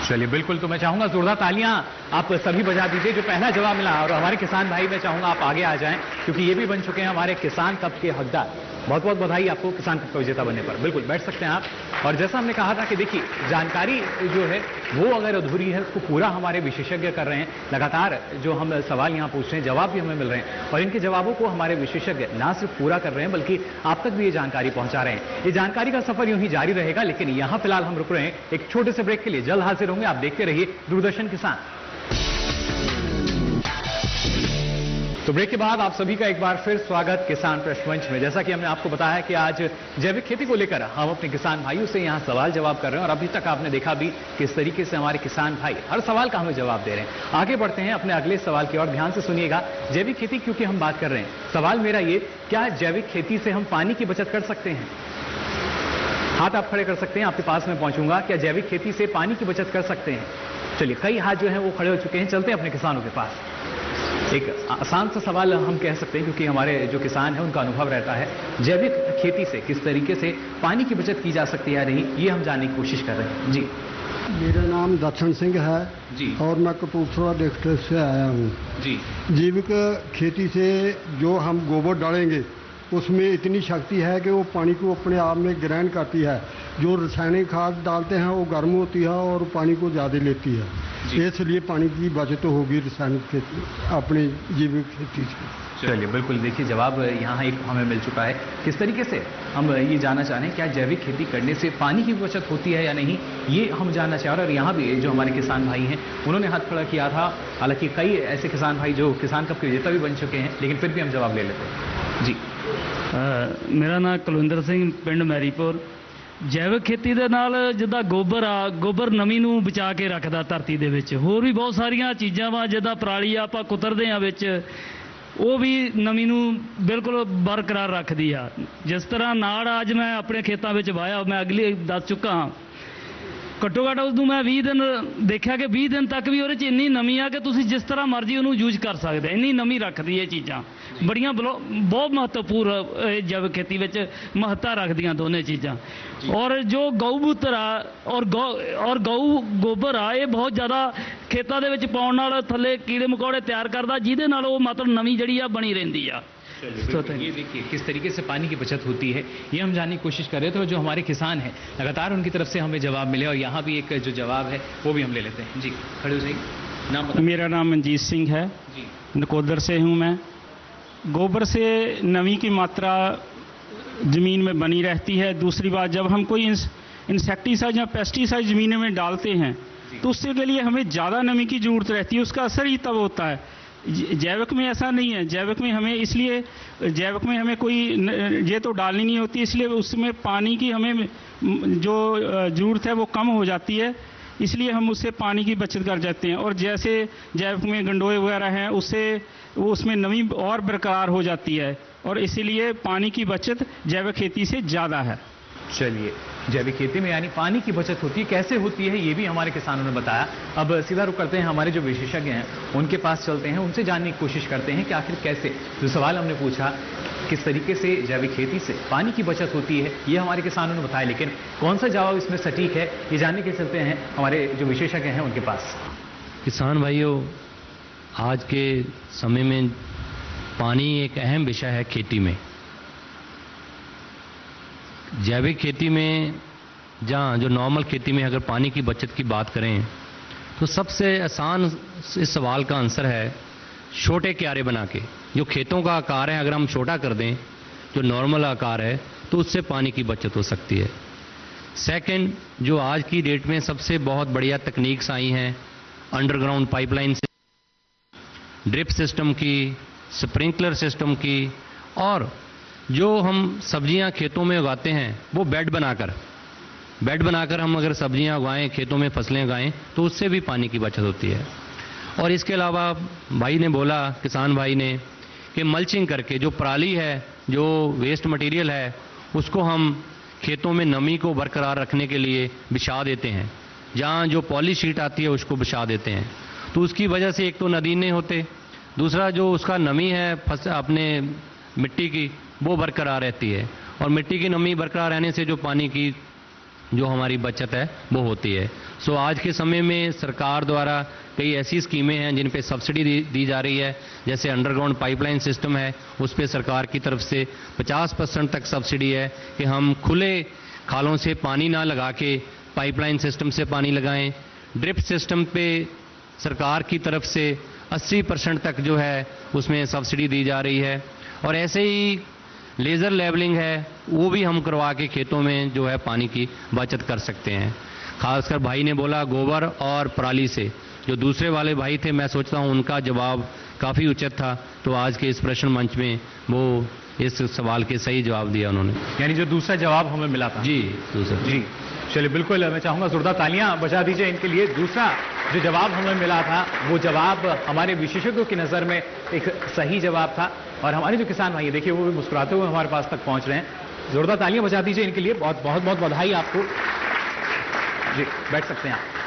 चलिए बिल्कुल, तो मैं चाहूंगा जोरदार तालियां आप सभी बजा दीजिए जो पहला जवाब मिला। और हमारे किसान भाई मैं चाहूंगा आप आगे आ जाएं, क्योंकि ये भी बन चुके हैं हमारे किसान कप के हकदार। बहुत बहुत बधाई आपको किसान कप का विजेता बनने पर। बिल्कुल बैठ सकते हैं आप। और जैसा हमने कहा था कि देखिए जानकारी जो है वो अगर अधूरी है उसको पूरा हमारे विशेषज्ञ कर रहे हैं। लगातार जो हम सवाल यहाँ पूछ रहे हैं जवाब भी हमें मिल रहे हैं, और इनके जवाबों को हमारे विशेषज्ञ ना सिर्फ पूरा कर रहे हैं बल्कि आप तक भी ये जानकारी पहुंचा रहे हैं। ये जानकारी का सफर यूं ही जारी रहेगा, लेकिन यहाँ फिलहाल हम रुक रहे हैं एक छोटे से ब्रेक के लिए। जल्द हाजिर होंगे, आप देखते रहिए दूरदर्शन किसान। तो ब्रेक के बाद आप सभी का एक बार फिर स्वागत किसान प्रश्न मंच में। जैसा कि हमने आपको बताया कि आज जैविक खेती को लेकर हम अपने किसान भाइयों से यहाँ सवाल जवाब कर रहे हैं, और अभी तक आपने देखा भी किस तरीके से हमारे किसान भाई हर सवाल का हमें जवाब दे रहे हैं। आगे बढ़ते हैं अपने अगले सवाल की ओर। ध्यान से सुनिएगा, जैविक खेती क्योंकि हम बात कर रहे हैं, सवाल मेरा ये, क्या जैविक खेती से हम पानी की बचत कर सकते हैं? हाथ आप खड़े कर सकते हैं, आपके पास में पहुंचूंगा। क्या जैविक खेती से पानी की बचत कर सकते हैं? चलिए, कई हाथ जो है वो खड़े हो चुके हैं। चलते हैं अपने किसानों के पास। एक आसान सा सवाल हम कह सकते हैं, क्योंकि हमारे जो किसान हैं उनका अनुभव रहता है जैविक खेती से किस तरीके से पानी की बचत की जा सकती है या नहीं, ये हम जानने की कोशिश कर रहे हैं। जी, मेरा नाम दर्शन सिंह है जी, और मैं कपूरथला डिस्ट्रिक्ट से आया हूँ जी। जैविक खेती से जो हम गोबर डालेंगे उसमें इतनी शक्ति है कि वो पानी को अपने आप में ग्रहण करती है। जो रासायनिक खाद डालते हैं वो गर्म होती है और पानी को ज़्यादा लेती है, इसलिए पानी की बचत होगी रासायनिक खेती अपनी जैविक खेती से। चलिए बिल्कुल, देखिए जवाब यहाँ एक हमें मिल चुका है। किस तरीके से हम ये जानना चाह रहे हैं, क्या जैविक खेती करने से पानी की बचत होती है या नहीं, ये हम जानना चाह रहे हैं। और यहाँ भी जो हमारे किसान भाई हैं उन्होंने हाथ खड़ा किया था। हालांकि कई ऐसे किसान भाई जो किसान कप के विजेता भी बन चुके हैं, लेकिन फिर भी हम जवाब ले लेते हैं। जी, मेरा नाम कुलविंदर सिंह, पिंड मैरीपुर। जैविक खेती ਦੇ ਨਾਲ ਜਿੱਦਾਂ ਗੋਬਰ ਨਮੀ ਨੂੰ ਬਚਾ ਕੇ ਰੱਖਦਾ ਧਰਤੀ ਦੇ ਵਿੱਚ। ਹੋਰ ਵੀ ਬਹੁਤ ਸਾਰੀਆਂ ਚੀਜ਼ਾਂ ਵਾ, ਜਿੱਦਾਂ ਪਰਾਲੀ ਆਪਾਂ ਕੁਤਰਦੇ ਆ ਵਿੱਚ, ਉਹ ਵੀ ਨਮੀ ਨੂੰ ਬਿਲਕੁਲ ਬਰਕਰਾਰ ਰੱਖਦੀ ਆ। ਜਿਸ ਤਰ੍ਹਾਂ ਨਾੜ ਅੱਜ ਮੈਂ ਆਪਣੇ ਖੇਤਾਂ ਵਿੱਚ ਵਾਇਆ, ਮੈਂ ਅਗਲੀ ਦੱਸ ਚੁੱਕਾ ਹਾਂ। ਘੱਟੋ ਘੱਟ ਉਦੋਂ ਮੈਂ 20 ਦਿਨ ਦੇਖਿਆ ਕਿ 20 ਦਿਨ ਤੱਕ ਵੀ ਉਹਦੇ 'ਚ ਇੰਨੀ ਨਮੀ ਆ ਕਿ ਤੁਸੀਂ ਜਿਸ ਤਰ੍ਹਾਂ ਮਰਜ਼ੀ ਉਹਨੂੰ ਯੂਜ਼ ਕਰ ਸਕਦੇ। ਇੰਨੀ ਨਮੀ ਰੱਖਦੀ ਇਹ ਚੀਜ਼ਾਂ, ਬੜੀਆਂ ਬਹੁਤ ਮਹੱਤਵਪੂਰਨ ਜੈਵਿਕ ਖੇਤੀ ਵਿੱਚ ਮਹੱਤਤਾ ਰੱਖਦੀਆਂ ਦੋਨੇ ਚੀਜ਼ਾਂ। ਔਰ ਜੋ ਗਊ ਮੂਤਰ ਆ ਔਰ ਗਊ ਗੋਬਰ ਆ, ਇਹ ਬਹੁਤ ਜ਼ਿਆਦਾ ਖੇਤਾਂ ਦੇ ਵਿੱਚ ਪਾਉਣ ਨਾਲ ਥੱਲੇ ਕੀੜੇ ਮਕੌੜੇ ਤਿਆਰ ਕਰਦਾ, ਜਿਹਦੇ ਨਾਲ ਉਹ ਮਤਲਬ नमी जड़ी आ बनी रहती है। ये देखिए किस तरीके से पानी की बचत होती है, ये हम जानने की कोशिश कर रहे थे। और जो हमारे किसान हैं लगातार उनकी तरफ से हमें जवाब मिले, और यहाँ भी एक जो जवाब है वो भी हम ले लेते हैं। जी, खड़े हो जाइए, नाम बताइए। मेरा नाम मनजीत सिंह है, नकोदर से हूँ मैं। गोबर से नमी की मात्रा ज़मीन में बनी रहती है। दूसरी बात, जब हम कोई इंसेक्टिसाइड या पेस्टिसाइड ज़मीन में डालते हैं तो उससे के लिए हमें ज़्यादा नमी की ज़रूरत रहती है। उसका असर ही तब होता है। जैविक में ऐसा नहीं है। जैविक में हमें इसलिए जैविक में हमें कोई ये तो डालनी नहीं होती, इसलिए उसमें पानी की हमें जो ज़रूरत है वो कम हो जाती है, इसलिए हम उससे पानी की बचत कर जाते हैं। और जैसे जैविक में गंडोए वगैरह हैं, उससे उसमें नमी और बरकरार हो जाती है, और इसीलिए पानी की बचत जैविक खेती से ज़्यादा है। चलिए, जैविक खेती में यानी पानी की बचत होती है, कैसे होती है ये भी हमारे किसानों ने बताया। अब सीधा रुक करते हैं, हमारे जो विशेषज्ञ हैं उनके पास चलते हैं, उनसे जानने की कोशिश करते हैं कि आखिर कैसे, जो सवाल हमने पूछा किस तरीके से जैविक खेती से पानी की बचत होती है, ये हमारे किसानों ने बताया, लेकिन कौन सा जवाब इसमें सटीक है ये जानने के चलते हैं हमारे जो विशेषज्ञ हैं उनके पास। किसान भाइयों, आज के समय में पानी एक अहम विषय है खेती में। जैविक खेती में जहाँ जो नॉर्मल खेती में अगर पानी की बचत की बात करें तो सबसे आसान इस सवाल का आंसर है छोटे क्यारे बना के। जो खेतों का आकार है अगर हम छोटा कर दें, जो नॉर्मल आकार है, तो उससे पानी की बचत हो सकती है। सेकंड, जो आज की डेट में सबसे बहुत बढ़िया तकनीक्स आई हैं, अंडरग्राउंड पाइपलाइन से, ड्रिप सिस्टम की, स्प्रिंकलर सिस्टम की, और जो हम सब्जियां खेतों में उगाते हैं वो बेड बनाकर हम अगर सब्जियां उगाएं, खेतों में फसलें उगाएं, तो उससे भी पानी की बचत होती है। और इसके अलावा भाई ने बोला, किसान भाई ने, कि मल्चिंग करके जो पराली है, जो वेस्ट मटेरियल है, उसको हम खेतों में नमी को बरकरार रखने के लिए बिछा देते हैं, जहाँ जो पॉली शीट आती है उसको बिछा देते हैं। तो उसकी वजह से एक तो नदी नहीं होते, दूसरा जो उसका नमी है अपने मिट्टी की वो बरकरार रहती है, और मिट्टी की नमी बरकरार रहने से जो पानी की जो हमारी बचत है वो होती है। सो आज के समय में सरकार द्वारा कई ऐसी स्कीमें हैं जिन पे सब्सिडी दी जा रही है, जैसे अंडरग्राउंड पाइपलाइन सिस्टम है, उस पे सरकार की तरफ से 50% तक सब्सिडी है कि हम खुले खालों से पानी ना लगा के पाइपलाइन सिस्टम से पानी लगाएं। ड्रिप सिस्टम पे सरकार की तरफ से 80% तक जो है उसमें सब्सिडी दी जा रही है, और ऐसे ही लेज़र लेवलिंग है वो भी हम करवा के खेतों में जो है पानी की बचत कर सकते हैं। खासकर भाई ने बोला गोबर और पराली से, जो दूसरे वाले भाई थे मैं सोचता हूँ उनका जवाब काफ़ी उचित था, तो आज के इस प्रश्न मंच में वो इस सवाल के सही जवाब दिया उन्होंने। यानी जो दूसरा जवाब हमें मिला था। जी दूसरा। जी चलिए, बिल्कुल मैं चाहूंगा जोरदार तालियां बजा दीजिए इनके लिए। दूसरा जो जवाब हमें मिला था वो जवाब हमारे विशेषज्ञों की नज़र में एक सही जवाब था, और हमारे जो किसान भाई देखिए वो भी मुस्कुराते हुए हमारे पास तक पहुंच रहे हैं। जोरदार तालियां बजा दीजिए इनके लिए, बहुत बहुत बहुत बधाई आपको। जी बैठ सकते हैं आप।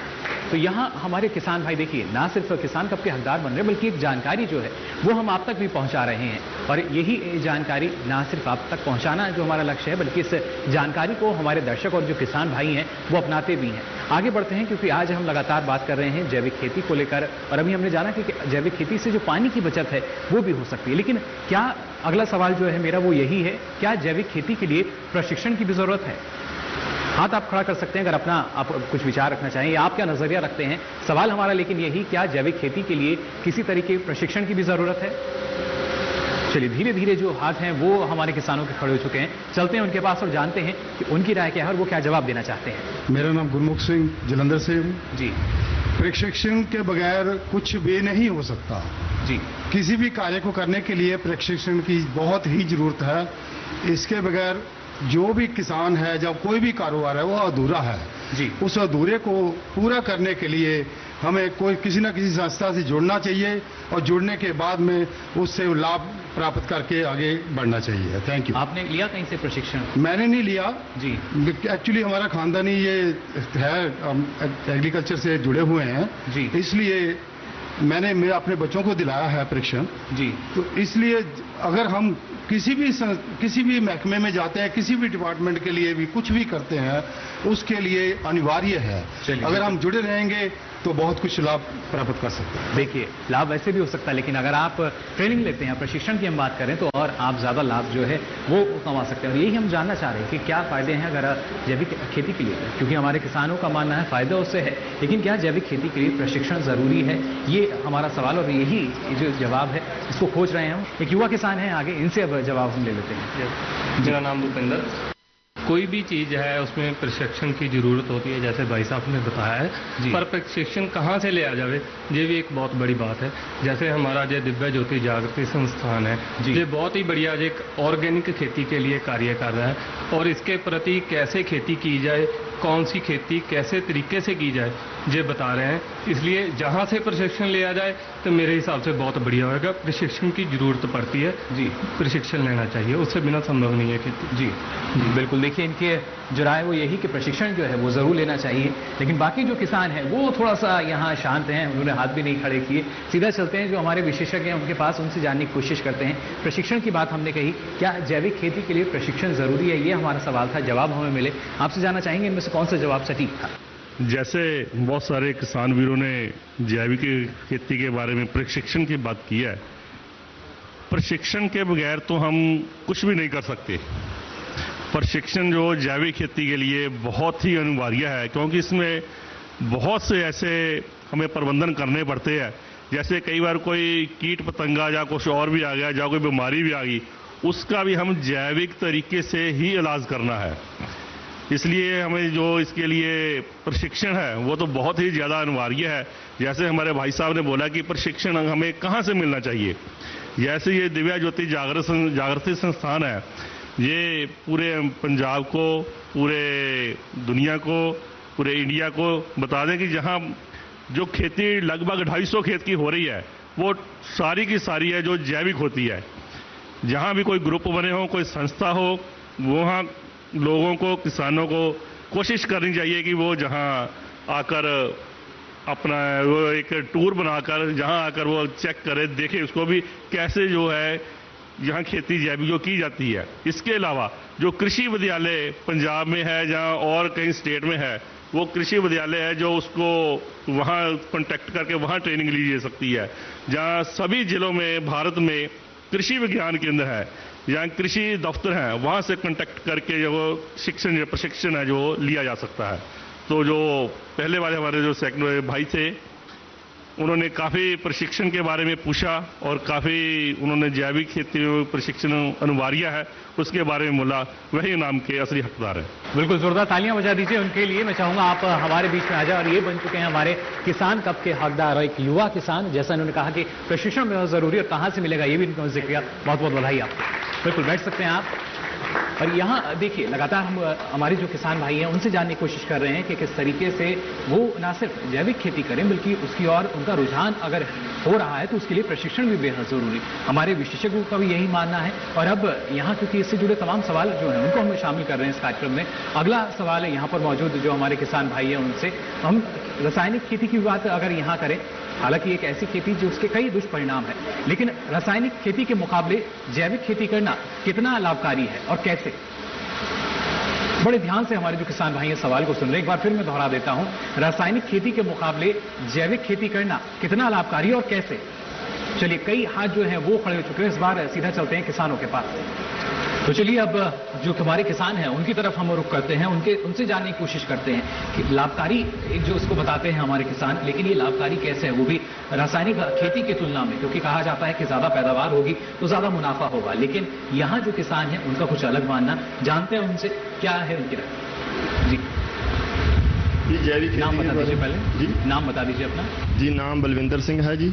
तो यहाँ हमारे किसान भाई देखिए ना सिर्फ किसान कप के हकदार बन रहे हैं, बल्कि एक जानकारी जो है वो हम आप तक भी पहुंचा रहे हैं, और यही जानकारी ना सिर्फ आप तक पहुंचाना जो हमारा लक्ष्य है, बल्कि इस जानकारी को हमारे दर्शक और जो किसान भाई हैं वो अपनाते भी हैं। आगे बढ़ते हैं, क्योंकि आज हम लगातार बात कर रहे हैं जैविक खेती को लेकर, और अभी हमने जाना कि जैविक खेती से जो पानी की बचत है वो भी हो सकती है। लेकिन क्या अगला सवाल जो है मेरा वो यही है, क्या जैविक खेती के लिए प्रशिक्षण की भी जरूरत है? हाथ आप खड़ा कर सकते हैं अगर अपना आप कुछ विचार रखना चाहें, या आप क्या नजरिया रखते हैं। सवाल हमारा लेकिन यही, क्या जैविक खेती के लिए किसी तरीके प्रशिक्षण की भी जरूरत है? चलिए धीरे धीरे जो हाथ हैं वो हमारे किसानों के खड़े हो चुके हैं, चलते हैं उनके पास और जानते हैं कि उनकी राय क्या है और वो क्या जवाब देना चाहते हैं। मेरा नाम गुरमुख सिंह जलंधर से हूँ जी। प्रशिक्षण के बगैर कुछ भी नहीं हो सकता जी। किसी भी कार्य को करने के लिए प्रशिक्षण की बहुत ही जरूरत है। इसके बगैर जो भी किसान है, जब कोई भी कारोबार है वो अधूरा है जी। उस अधूरे को पूरा करने के लिए हमें कोई किसी न किसी संस्था से जुड़ना चाहिए, और जुड़ने के बाद में उससे लाभ प्राप्त करके आगे बढ़ना चाहिए। Thank you. आपने लिया कहीं से प्रशिक्षण? मैंने नहीं लिया जी। एक्चुअली हमारा खानदानी ये है, एग्रीकल्चर से जुड़े हुए हैं जी, इसलिए मैंने अपने बच्चों को दिलाया है प्रशिक्षण जी। तो इसलिए अगर हम किसी भी महकमे में जाते हैं, किसी भी डिपार्टमेंट के लिए भी कुछ भी करते हैं, उसके लिए अनिवार्य है अगर हम जुड़े रहेंगे तो बहुत कुछ लाभ प्राप्त कर सकते हैं। देखिए लाभ वैसे भी हो सकता है, लेकिन अगर आप ट्रेनिंग लेते हैं, प्रशिक्षण की हम बात करें तो और आप ज़्यादा लाभ जो है वो कमा सकते हैं। और यही हम जानना चाह रहे हैं कि क्या फ़ायदे हैं अगर जैविक खेती के लिए, क्योंकि हमारे किसानों का मानना है फ़ायदा उससे है, लेकिन क्या जैविक खेती के लिए प्रशिक्षण ज़रूरी है? ये हमारा सवाल, और यही जो जवाब है इसको खोज रहे हैं हम। एक युवा किसान हैं आगे, इनसे अब जवाब हम ले लेते हैं। मेरा नाम भूपेंद्र। कोई भी चीज़ है उसमें प्रशिक्षण की ज़रूरत होती है, जैसे भाई साहब ने बताया है, पर प्रशिक्षण कहाँ से ले आ जावे ये भी एक बहुत बड़ी बात है। जैसे हमारा जो दिव्य ज्योति जागृति संस्थान है, ये बहुत ही बढ़िया एक ऑर्गेनिक खेती के लिए कार्य कर रहा है, और इसके प्रति कैसे खेती की जाए, कौन सी खेती कैसे तरीके से की जाए ये बता रहे हैं। इसलिए जहाँ से प्रशिक्षण लिया जाए तो मेरे हिसाब से बहुत बढ़िया होगा। प्रशिक्षण की जरूरत पड़ती है जी, प्रशिक्षण लेना चाहिए, उससे बिना संभव नहीं है खेती। जी बिल्कुल। देखिए इनके जो राय वो यही कि प्रशिक्षण जो है वो जरूर लेना चाहिए, लेकिन बाकी जो किसान हैं वो थोड़ा सा यहाँ शांत हैं, उन्होंने हाथ भी नहीं खड़े किए। सीधा चलते हैं जो हमारे विशेषज्ञ हैं उनके पास, उनसे जानने की कोशिश करते हैं। प्रशिक्षण की बात हमने कही, क्या जैविक खेती के लिए प्रशिक्षण जरूरी है? ये हमारा सवाल था, जवाब हमें मिले। आपसे जानना चाहेंगे इनमें से कौन सा जवाब सटीक था? जैसे बहुत सारे किसान वीरों ने जैविक खेती के बारे में प्रशिक्षण की बात की है, प्रशिक्षण के बगैर तो हम कुछ भी नहीं कर सकते। प्रशिक्षण जो जैविक खेती के लिए बहुत ही अनिवार्य है, क्योंकि इसमें बहुत से ऐसे हमें प्रबंधन करने पड़ते हैं। जैसे कई बार कोई कीट पतंगा या कुछ और भी आ गया, या कोई बीमारी भी आ गई, उसका भी हम जैविक तरीके से ही इलाज करना है। इसलिए हमें जो इसके लिए प्रशिक्षण है वो तो बहुत ही ज़्यादा अनिवार्य है। जैसे हमारे भाई साहब ने बोला कि प्रशिक्षण हमें कहाँ से मिलना चाहिए, जैसे ये दिव्या ज्योति जागृति संस्थान है, ये पूरे पंजाब को, पूरे दुनिया को, पूरे इंडिया को बता दें कि जहाँ जो खेती लगभग 250 खेत की हो रही है वो सारी की सारी है जो जैविक होती है। जहाँ भी कोई ग्रुप बने हो, कोई संस्था हो, वहाँ लोगों को, किसानों को कोशिश करनी चाहिए कि वो जहाँ आकर अपना वो एक टूर बनाकर जहां आकर वो चेक करे, देखे उसको भी कैसे जो है यहाँ खेती जैविक जो की जाती है। इसके अलावा जो कृषि विद्यालय पंजाब में है जहाँ और कहीं स्टेट में है, वो कृषि विद्यालय है जो उसको वहाँ कॉन्टेक्ट करके वहाँ ट्रेनिंग ली जा सकती है। जहाँ सभी जिलों में भारत में कृषि विज्ञान केंद्र है, जहाँ कृषि दफ्तर हैं, वहाँ से कॉन्टेक्ट करके जो शिक्षण प्रशिक्षण है जो लिया जा सकता है। तो जो पहले वाले हमारे जो सेकंड भाई थे, उन्होंने काफ़ी प्रशिक्षण के बारे में पूछा और काफ़ी उन्होंने जैविक खेती में प्रशिक्षण अनिवार्य है उसके बारे में बोला, वही इनाम के असली हकदार है। बिल्कुल, जोरदार तालियां बजा दीजिए उनके लिए। मैं चाहूंगा आप हमारे बीच में आ जाए। और ये बन चुके हैं हमारे किसान कप के हकदार और एक युवा किसान। जैसा उन्होंने कहा कि प्रशिक्षण बहुत जरूरी है और कहाँ से मिलेगा ये भी उन्होंने जिक्र किया। बहुत बहुत बधाई आपको। बिल्कुल बैठ सकते हैं आप। और यहाँ देखिए लगातार हम हमारे जो किसान भाई हैं उनसे जानने की कोशिश कर रहे हैं कि किस तरीके से वो ना सिर्फ जैविक खेती करें बल्कि उसकी और उनका रुझान अगर हो रहा है तो उसके लिए प्रशिक्षण भी बेहद जरूरी। हमारे विशेषज्ञों का भी यही मानना है। और अब यहाँ क्योंकि इससे जुड़े तमाम सवाल जो हैं उनको हम शामिल कर रहे हैं इस कार्यक्रम में। अगला सवाल है यहाँ पर मौजूद जो हमारे किसान भाई हैं उनसे। हम रासायनिक खेती की बात अगर यहाँ करें, हालांकि एक ऐसी खेती जो उसके कई दुष्परिणाम है, लेकिन रासायनिक खेती के मुकाबले जैविक खेती करना कितना लाभकारी है और कैसे? बड़े ध्यान से हमारे जो किसान भाई हैं सवाल को सुन रहे हैं। एक बार फिर मैं दोहरा देता हूं, रासायनिक खेती के मुकाबले जैविक खेती करना कितना लाभकारी और कैसे? चलिए, कई हाथ जो हैं वो खड़े हो चुके हैं। इस बार सीधा चलते हैं किसानों के पास। तो चलिए अब जो हमारे किसान हैं उनकी तरफ हम रुख करते हैं, उनसे जानने की कोशिश करते हैं कि लाभकारी जो उसको बताते हैं हमारे किसान, लेकिन ये लाभकारी कैसे है, वो भी रासायनिक खेती की तुलना में, क्योंकि कहा जाता है कि ज्यादा पैदावार होगी तो ज्यादा मुनाफा होगा। लेकिन यहाँ जो किसान है उनका कुछ अलग मानना। जानते हैं उनसे क्या है उनकी राय। जी जैविक नाम बता दीजिए पहले। जी नाम बता दीजिए अपना। जी नाम बलविंदर सिंह है जी,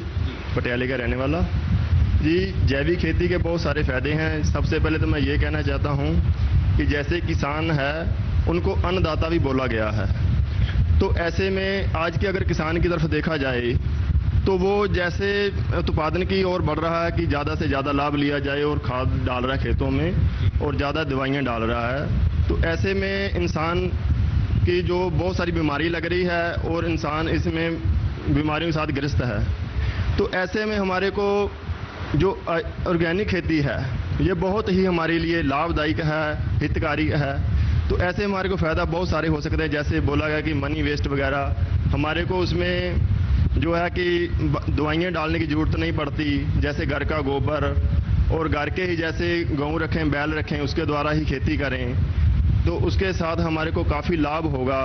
पटियाले का रहने वाला जी। जैविक खेती के बहुत सारे फायदे हैं। सबसे पहले तो मैं ये कहना चाहता हूँ कि जैसे किसान है उनको अन्नदाता भी बोला गया है, तो ऐसे में आज के अगर किसान की तरफ देखा जाए तो वो जैसे उत्पादन की ओर बढ़ रहा है कि ज़्यादा से ज़्यादा लाभ लिया जाए और खाद डाल रहा है खेतों में और ज़्यादा दवाइयाँ डाल रहा है, तो ऐसे में इंसान की जो बहुत सारी बीमारी लग रही है और इंसान इसमें बीमारियों के साथ ग्रस्त है। तो ऐसे में हमारे को जो ऑर्गेनिक खेती है ये बहुत ही हमारे लिए लाभदायक है, हितकारी है। तो ऐसे हमारे को फ़ायदा बहुत सारे हो सकते हैं। जैसे बोला गया कि मनी वेस्ट वगैरह, हमारे को उसमें जो है कि दवाइयाँ डालने की ज़रूरत नहीं पड़ती। जैसे घर का गोबर और घर के ही जैसे गेहूँ रखें, बैल रखें, उसके द्वारा ही खेती करें, तो उसके साथ हमारे को काफ़ी लाभ होगा।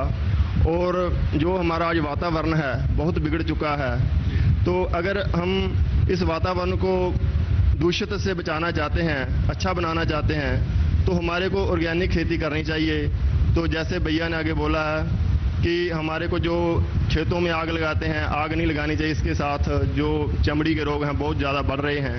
और जो हमारा आज वातावरण है बहुत बिगड़ चुका है, तो अगर हम इस वातावरण को दूषित से बचाना चाहते हैं, अच्छा बनाना चाहते हैं, तो हमारे को ऑर्गेनिक खेती करनी चाहिए। तो जैसे भैया ने आगे बोला है कि हमारे को जो खेतों में आग लगाते हैं, आग नहीं लगानी चाहिए। इसके साथ जो चमड़ी के रोग हैं बहुत ज़्यादा बढ़ रहे हैं,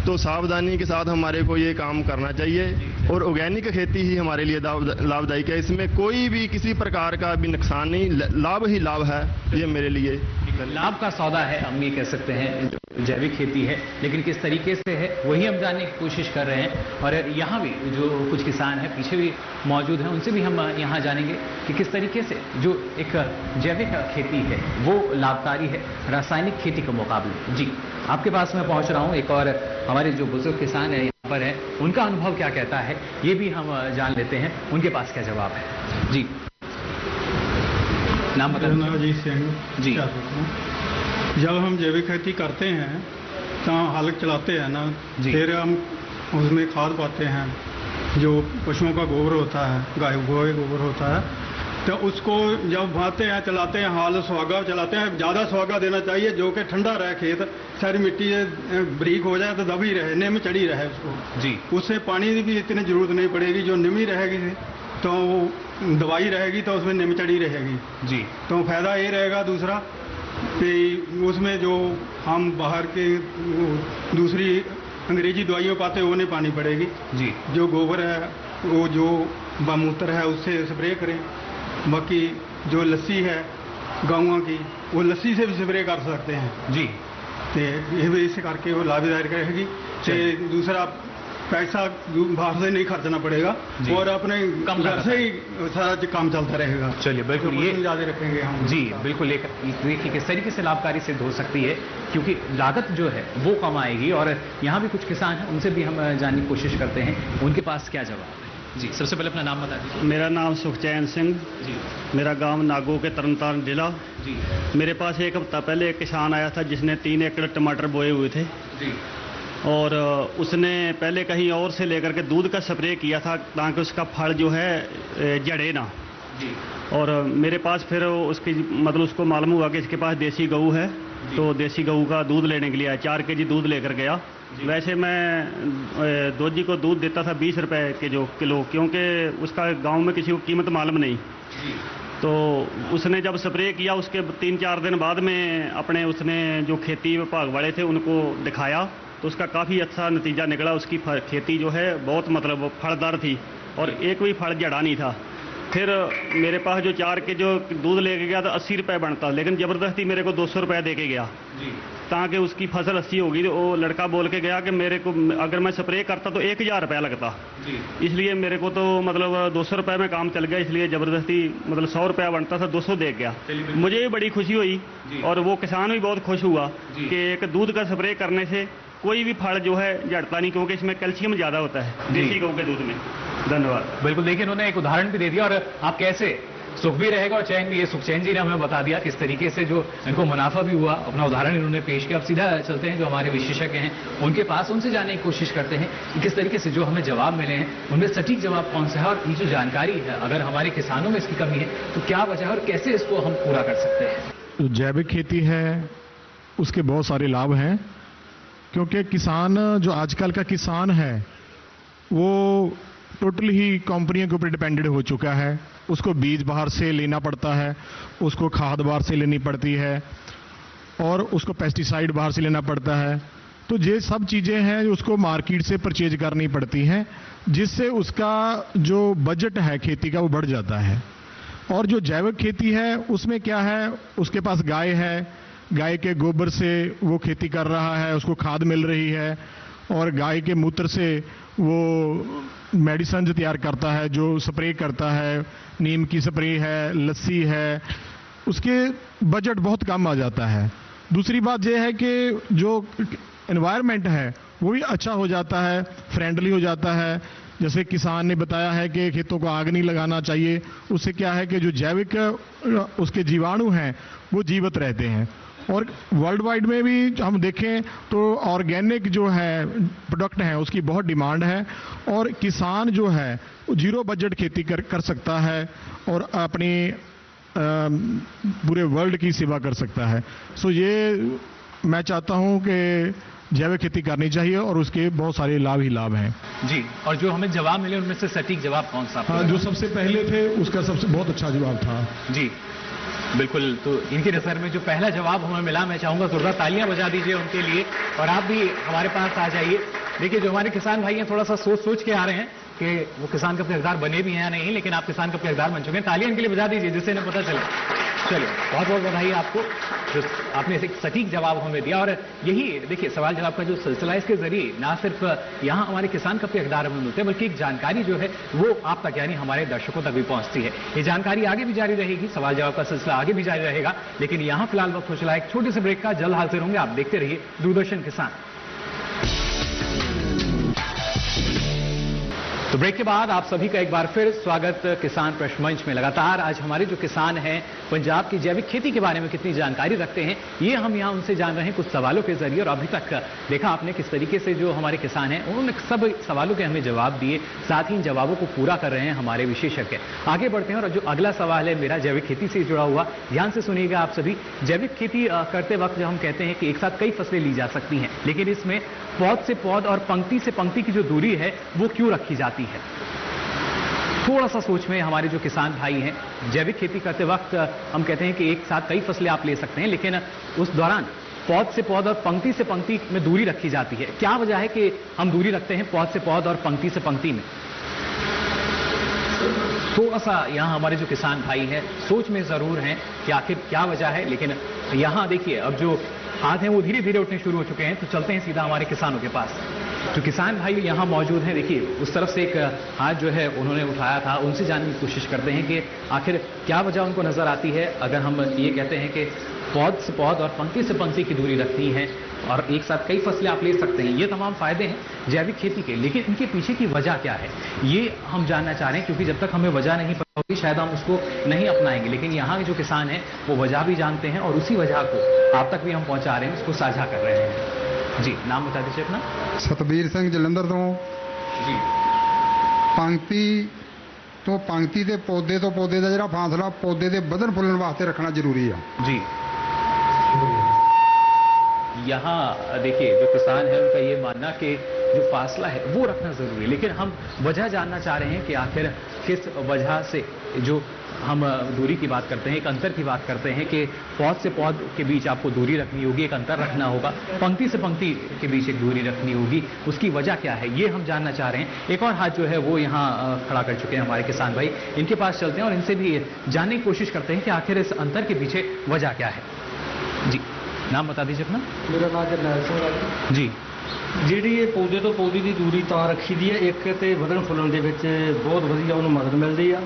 तो सावधानी के साथ हमारे को ये काम करना चाहिए। और ऑर्गेनिक खेती ही हमारे लिए लाभदायक है। इसमें कोई भी किसी प्रकार का भी नुकसान नहीं, लाभ ही लाभ है ये मेरे लिए। लाभ का सौदा है हम ये कह सकते हैं जैविक खेती है, लेकिन किस तरीके से है वही हम जानने की कोशिश कर रहे हैं। और यहाँ भी जो कुछ किसान हैं पीछे भी मौजूद हैं, उनसे भी हम यहाँ जानेंगे कि किस तरीके से जो एक जैविक खेती है वो लाभकारी है रासायनिक खेती के मुकाबले। जी आपके पास मैं पहुँच रहा हूँ। एक और हमारे जो बुजुर्ग किसान है यहाँ पर है, उनका अनुभव क्या कहता है ये भी हम जान लेते हैं, उनके पास क्या जवाब है। जी नाम बताइए। अजीत सिंह जी। जब हम जैविक खेती करते हैं तो हल चलाते हैं ना, फिर हम उसमें खाद पाते हैं, जो पशुओं का गोबर होता है, गाय गोबर होता है, तो उसको जब भाते हैं चलाते हैं, हाल सुहागा चलाते हैं। ज़्यादा सुहागा देना चाहिए जो कि ठंडा रहे खेत, सारी मिट्टी बारीक हो जाए तो दबी रहे, निम चढ़ी रहे उसको जी। उससे पानी की भी इतनी ज़रूरत नहीं पड़ेगी। जो निमी रहेगी तो दवाई रहेगी तो उसमें निम चढ़ी रहेगी जी। तो फायदा ये रहेगा दूसरा कि उसमें जो हम बाहर के दूसरी अंग्रेजी दवाइयाँ पाते वो नहीं पानी पड़ेगी जी। जो गोबर है वो जो मूत्र है उससे स्प्रे करें। बाकी जो लस्सी है गाँवों की, वो लस्सी से भी स्प्रे कर सकते हैं जी। तो ये भी इस करके वो लाभदायक रहेगी। दूसरा पैसा बाहर से नहीं खर्चना पड़ेगा और अपने घर से ही सारा काम चलता रहेगा। चलिए बिल्कुल, ये ज्यादा रखेंगे हम जी बिल्कुल। देखिए किस तरीके से लाभकारी सिद्ध हो सकती है, क्योंकि लागत जो है वो कम आएगी। और यहाँ भी कुछ किसान हैं, उनसे भी हम जानने की कोशिश करते हैं उनके पास क्या जवाब है। जी, सबसे पहले अपना नाम बता दीजिए। मेरा नाम सुखचैन सिंह जी, मेरा गांव नागो के तरनतारन जिला जी। मेरे पास एक हफ्ता पहले एक किसान आया था जिसने 3 एकड़ टमाटर बोए हुए थे जी, और उसने पहले कहीं और से लेकर के दूध का स्प्रे किया था ताकि उसका फल जो है जड़े ना जी। और मेरे पास फिर उसकी मतलब उसको मालूम हुआ कि इसके पास देसी गऊ है, तो देसी गऊ का दूध लेने के लिए आया। 4 केजी दूध लेकर गया। वैसे मैं दोजी को दूध देता था 20 रुपए के जो किलो, क्योंकि उसका गांव में किसी को कीमत मालूम नहीं। तो उसने जब स्प्रे किया उसके 3-4 दिन बाद में अपने उसने जो खेती विभाग वाले थे उनको दिखाया, तो उसका काफ़ी अच्छा नतीजा निकला। उसकी खेती जो है बहुत मतलब फलदार थी और एक भी फल जड़ा नहीं था। फिर मेरे पास जो 4 के जो दूध लेके गया तो 80 रुपये बनता, लेकिन ज़बरदस्ती मेरे को 200 रुपये दे के गया ताकि उसकी फसल 80 होगी। तो वो लड़का बोल के गया कि मेरे को अगर मैं स्प्रे करता तो 1000 रुपया लगता, इसलिए मेरे को तो मतलब 200 रुपये में काम चल गया। इसलिए ज़बरदस्ती मतलब 100 रुपया बनता था 200 दे गया। मुझे भी बड़ी खुशी हुई और वो किसान भी बहुत खुश हुआ कि एक दूध का स्प्रे करने से कोई भी फल जो है जड़ता नहीं, क्योंकि इसमें कैल्शियम ज़्यादा होता है देसी गऊ के दूध में। धन्यवाद। बिल्कुल, देखिए इन्होंने एक उदाहरण भी दे दिया और आप कैसे सुख भी रहेगा और चैन भी। ये सुखचैन जी ने हमें बता दिया किस तरीके से जो इनको मुनाफा भी हुआ, अपना उदाहरण इन्होंने पेश किया। अब सीधा चलते हैं जो हमारे विशेषज्ञ हैं उनके पास, उनसे जानने की कोशिश करते हैं कि किस तरीके से जो हमें जवाब मिले हैं उनमें सटीक जवाब कौन सा है, और ये जो जानकारी है अगर हमारे किसानों में इसकी कमी है तो क्या वजह है और कैसे इसको हम पूरा कर सकते हैं। जैविक खेती है उसके बहुत सारे लाभ हैं, क्योंकि किसान जो आजकल का किसान है वो टोटली ही कंपनियों के ऊपर डिपेंडेंट हो चुका है। उसको बीज बाहर से लेना पड़ता है, उसको खाद बाहर से लेनी पड़ती है और उसको पेस्टिसाइड बाहर से लेना पड़ता है। तो ये सब चीज़ें हैं जो उसको मार्केट से परचेज करनी पड़ती हैं, जिससे उसका जो बजट है खेती का वो बढ़ जाता है। और जो जैविक खेती है उसमें क्या है, उसके पास गाय है, गाय के गोबर से वो खेती कर रहा है, उसको खाद मिल रही है और गाय के मूत्र से वो मेडिसिन तैयार करता है, जो स्प्रे करता है, नीम की स्प्रे है, लस्सी है, उसके बजट बहुत कम आ जाता है। दूसरी बात यह है कि जो एनवायरनमेंट है वो भी अच्छा हो जाता है, फ्रेंडली हो जाता है। जैसे किसान ने बताया है कि खेतों को आग नहीं लगाना चाहिए, उससे क्या है कि जो जैविक उसके जीवाणु हैं वो जीवित रहते हैं। और वर्ल्ड वाइड में भी हम देखें तो ऑर्गेनिक जो है प्रोडक्ट हैं उसकी बहुत डिमांड है और किसान जो है जीरो बजट खेती कर सकता है और अपनी पूरे वर्ल्ड की सेवा कर सकता है। सो ये मैं चाहता हूं कि जैविक खेती करनी चाहिए और उसके बहुत सारे लाभ ही लाभ हैं। जी, और जो हमें जवाब मिले उनमें से सटीक जवाब कौन सा? हाँ, जो सबसे पहले थे उसका सबसे बहुत अच्छा जवाब था। जी बिल्कुल, तो इनकी नज़र में जो पहला जवाब हमें मिला, मैं चाहूंगा जोरदार तालियां बजा दीजिए उनके लिए और आप भी हमारे पास आ जाइए। देखिए जो हमारे किसान भाई हैं थोड़ा सा सोच के आ रहे हैं कि वो किसान कप के हकदार बने भी हैं या नहीं, लेकिन आप किसान कप के हकदार बन चुके हैं। तालियां इनके लिए बजा दीजिए जिससे इन्हें पता चले। चलिए, बहुत बहुत बधाई आपको, जो आपने एक सटीक जवाब हमें दिया। और यही देखिए सवाल जवाब का जो सिलसिला है, इसके जरिए ना सिर्फ यहाँ हमारे किसान कप के हकदार हमें मिलते हैं, बल्कि एक जानकारी जो है वो आप तक यानी हमारे दर्शकों तक भी पहुंचती है। ये जानकारी आगे भी जारी रहेगी, सवाल जवाब का सिलसिला आगे भी जारी रहेगा, लेकिन यहाँ फिलहाल वक्त हो चला है एक छोटे से ब्रेक का। जल्द हाजिर होंगे, आप देखते रहिए दूरदर्शन किसान। तो ब्रेक के बाद आप सभी का एक बार फिर स्वागत किसान प्रश्न मंच में। लगातार आज हमारे जो किसान हैं पंजाब की जैविक खेती के बारे में कितनी जानकारी रखते हैं ये हम यहाँ उनसे जान रहे हैं कुछ सवालों के जरिए। और अभी तक देखा आपने किस तरीके से जो हमारे किसान हैं उन्होंने सब सवालों के हमें जवाब दिए, साथ ही इन जवाबों को पूरा कर रहे हैं हमारे विशेषज्ञ। आगे बढ़ते हैं और जो अगला सवाल है मेरा जैविक खेती से जुड़ा हुआ, ध्यान से सुनिएगा आप सभी। जैविक खेती करते वक्त जब हम कहते हैं कि एक साथ कई फसलें ली जा सकती हैं, लेकिन इसमें पौध से पौध और पंक्ति से पंक्ति की जो दूरी है वो क्यों रखी जाती है? थोड़ा सा सोच में हमारे जो किसान भाई हैं, जैविक खेती करते वक्त हम कहते हैं कि एक साथ कई फसलें आप ले सकते हैं, लेकिन उस दौरान पौध से पौध और पंक्ति से पंक्ति में दूरी रखी जाती है। क्या वजह है कि हम दूरी रखते हैं पौध से पौध और पंक्ति से पंक्ति में? थोड़ा सा यहाँ हमारे जो किसान भाई हैं सोच में जरूर हैं कि आखिर क्या वजह है, लेकिन यहाँ देखिए अब जो हाथ हैं वो धीरे धीरे उठने शुरू हो चुके हैं। तो चलते हैं सीधा हमारे किसानों के पास। जो किसान भाई यहाँ मौजूद हैं, देखिए उस तरफ से एक हाथ जो है उन्होंने उठाया था, उनसे जानने की कोशिश करते हैं कि आखिर क्या वजह उनको नजर आती है अगर हम ये कहते हैं कि पौध से पौध और पंक्ति से पंक्ति की दूरी रखनी है और एक साथ कई फसलें आप ले सकते हैं। ये तमाम फायदे हैं जैविक खेती के, लेकिन इनके पीछे की वजह क्या है ये हम जानना चाह रहे हैं, क्योंकि जब तक हमें वजह नहीं पता होगी शायद हम उसको नहीं अपनाएंगे। लेकिन यहाँ के जो किसान हैं वो वजह भी जानते हैं और उसी वजह को आप तक भी हम पहुंचा रहे हैं, उसको साझा कर रहे हैं। जी, नाम बता दीजिए अपना। सतबीर सिंह जलंधर तो जी। पंक्ति ਦੇ ਪੌਦੇ ਤੋਂ ਪੌਦੇ ਦਾ ਜਿਹੜਾ ਫਾਸਲਾ ਪੌਦੇ ਦੇ ਵਧਣ ਫੁੱਲਣ ਵਾਸਤੇ ਰੱਖਣਾ ਜ਼ਰੂਰੀ ਆ जी। यहाँ देखिए जो किसान है उनका ये मानना कि जो फासला है वो रखना जरूरी है, लेकिन हम वजह जानना चाह रहे हैं कि आखिर किस वजह से जो हम दूरी की बात करते हैं, एक अंतर की बात करते हैं कि पौध से पौध के बीच आपको दूरी रखनी होगी, एक अंतर रखना होगा, पंक्ति से पंक्ति के बीच एक दूरी रखनी होगी, उसकी वजह क्या है ये हम जानना चाह रहे हैं। एक और हाथ जो है वो यहाँ खड़ा कर चुके हैं हमारे किसान भाई, इनके पास चलते हैं और इनसे भी जानने की कोशिश करते हैं कि आखिर इस अंतर के पीछे वजह क्या है। जी, नाम बता दीजिए अपना। मेरा नाम जरनैल सिंह है जी। ਜਿਹੜੀ ਇਹ ਪੌਦੇ ਤੋਂ ਪੌਦੇ ਦੀ ਦੂਰੀ ਤਾਂ ਰੱਖੀ ਦੀ ਹੈ, ਇੱਕ ਤੇ ਵਧਣ ਫੁੱਲਣ ਦੇ ਵਿੱਚ ਬਹੁਤ ਵਧੀਆ ਉਹਨੂੰ ਮਦਦ ਮਿਲਦੀ ਆ,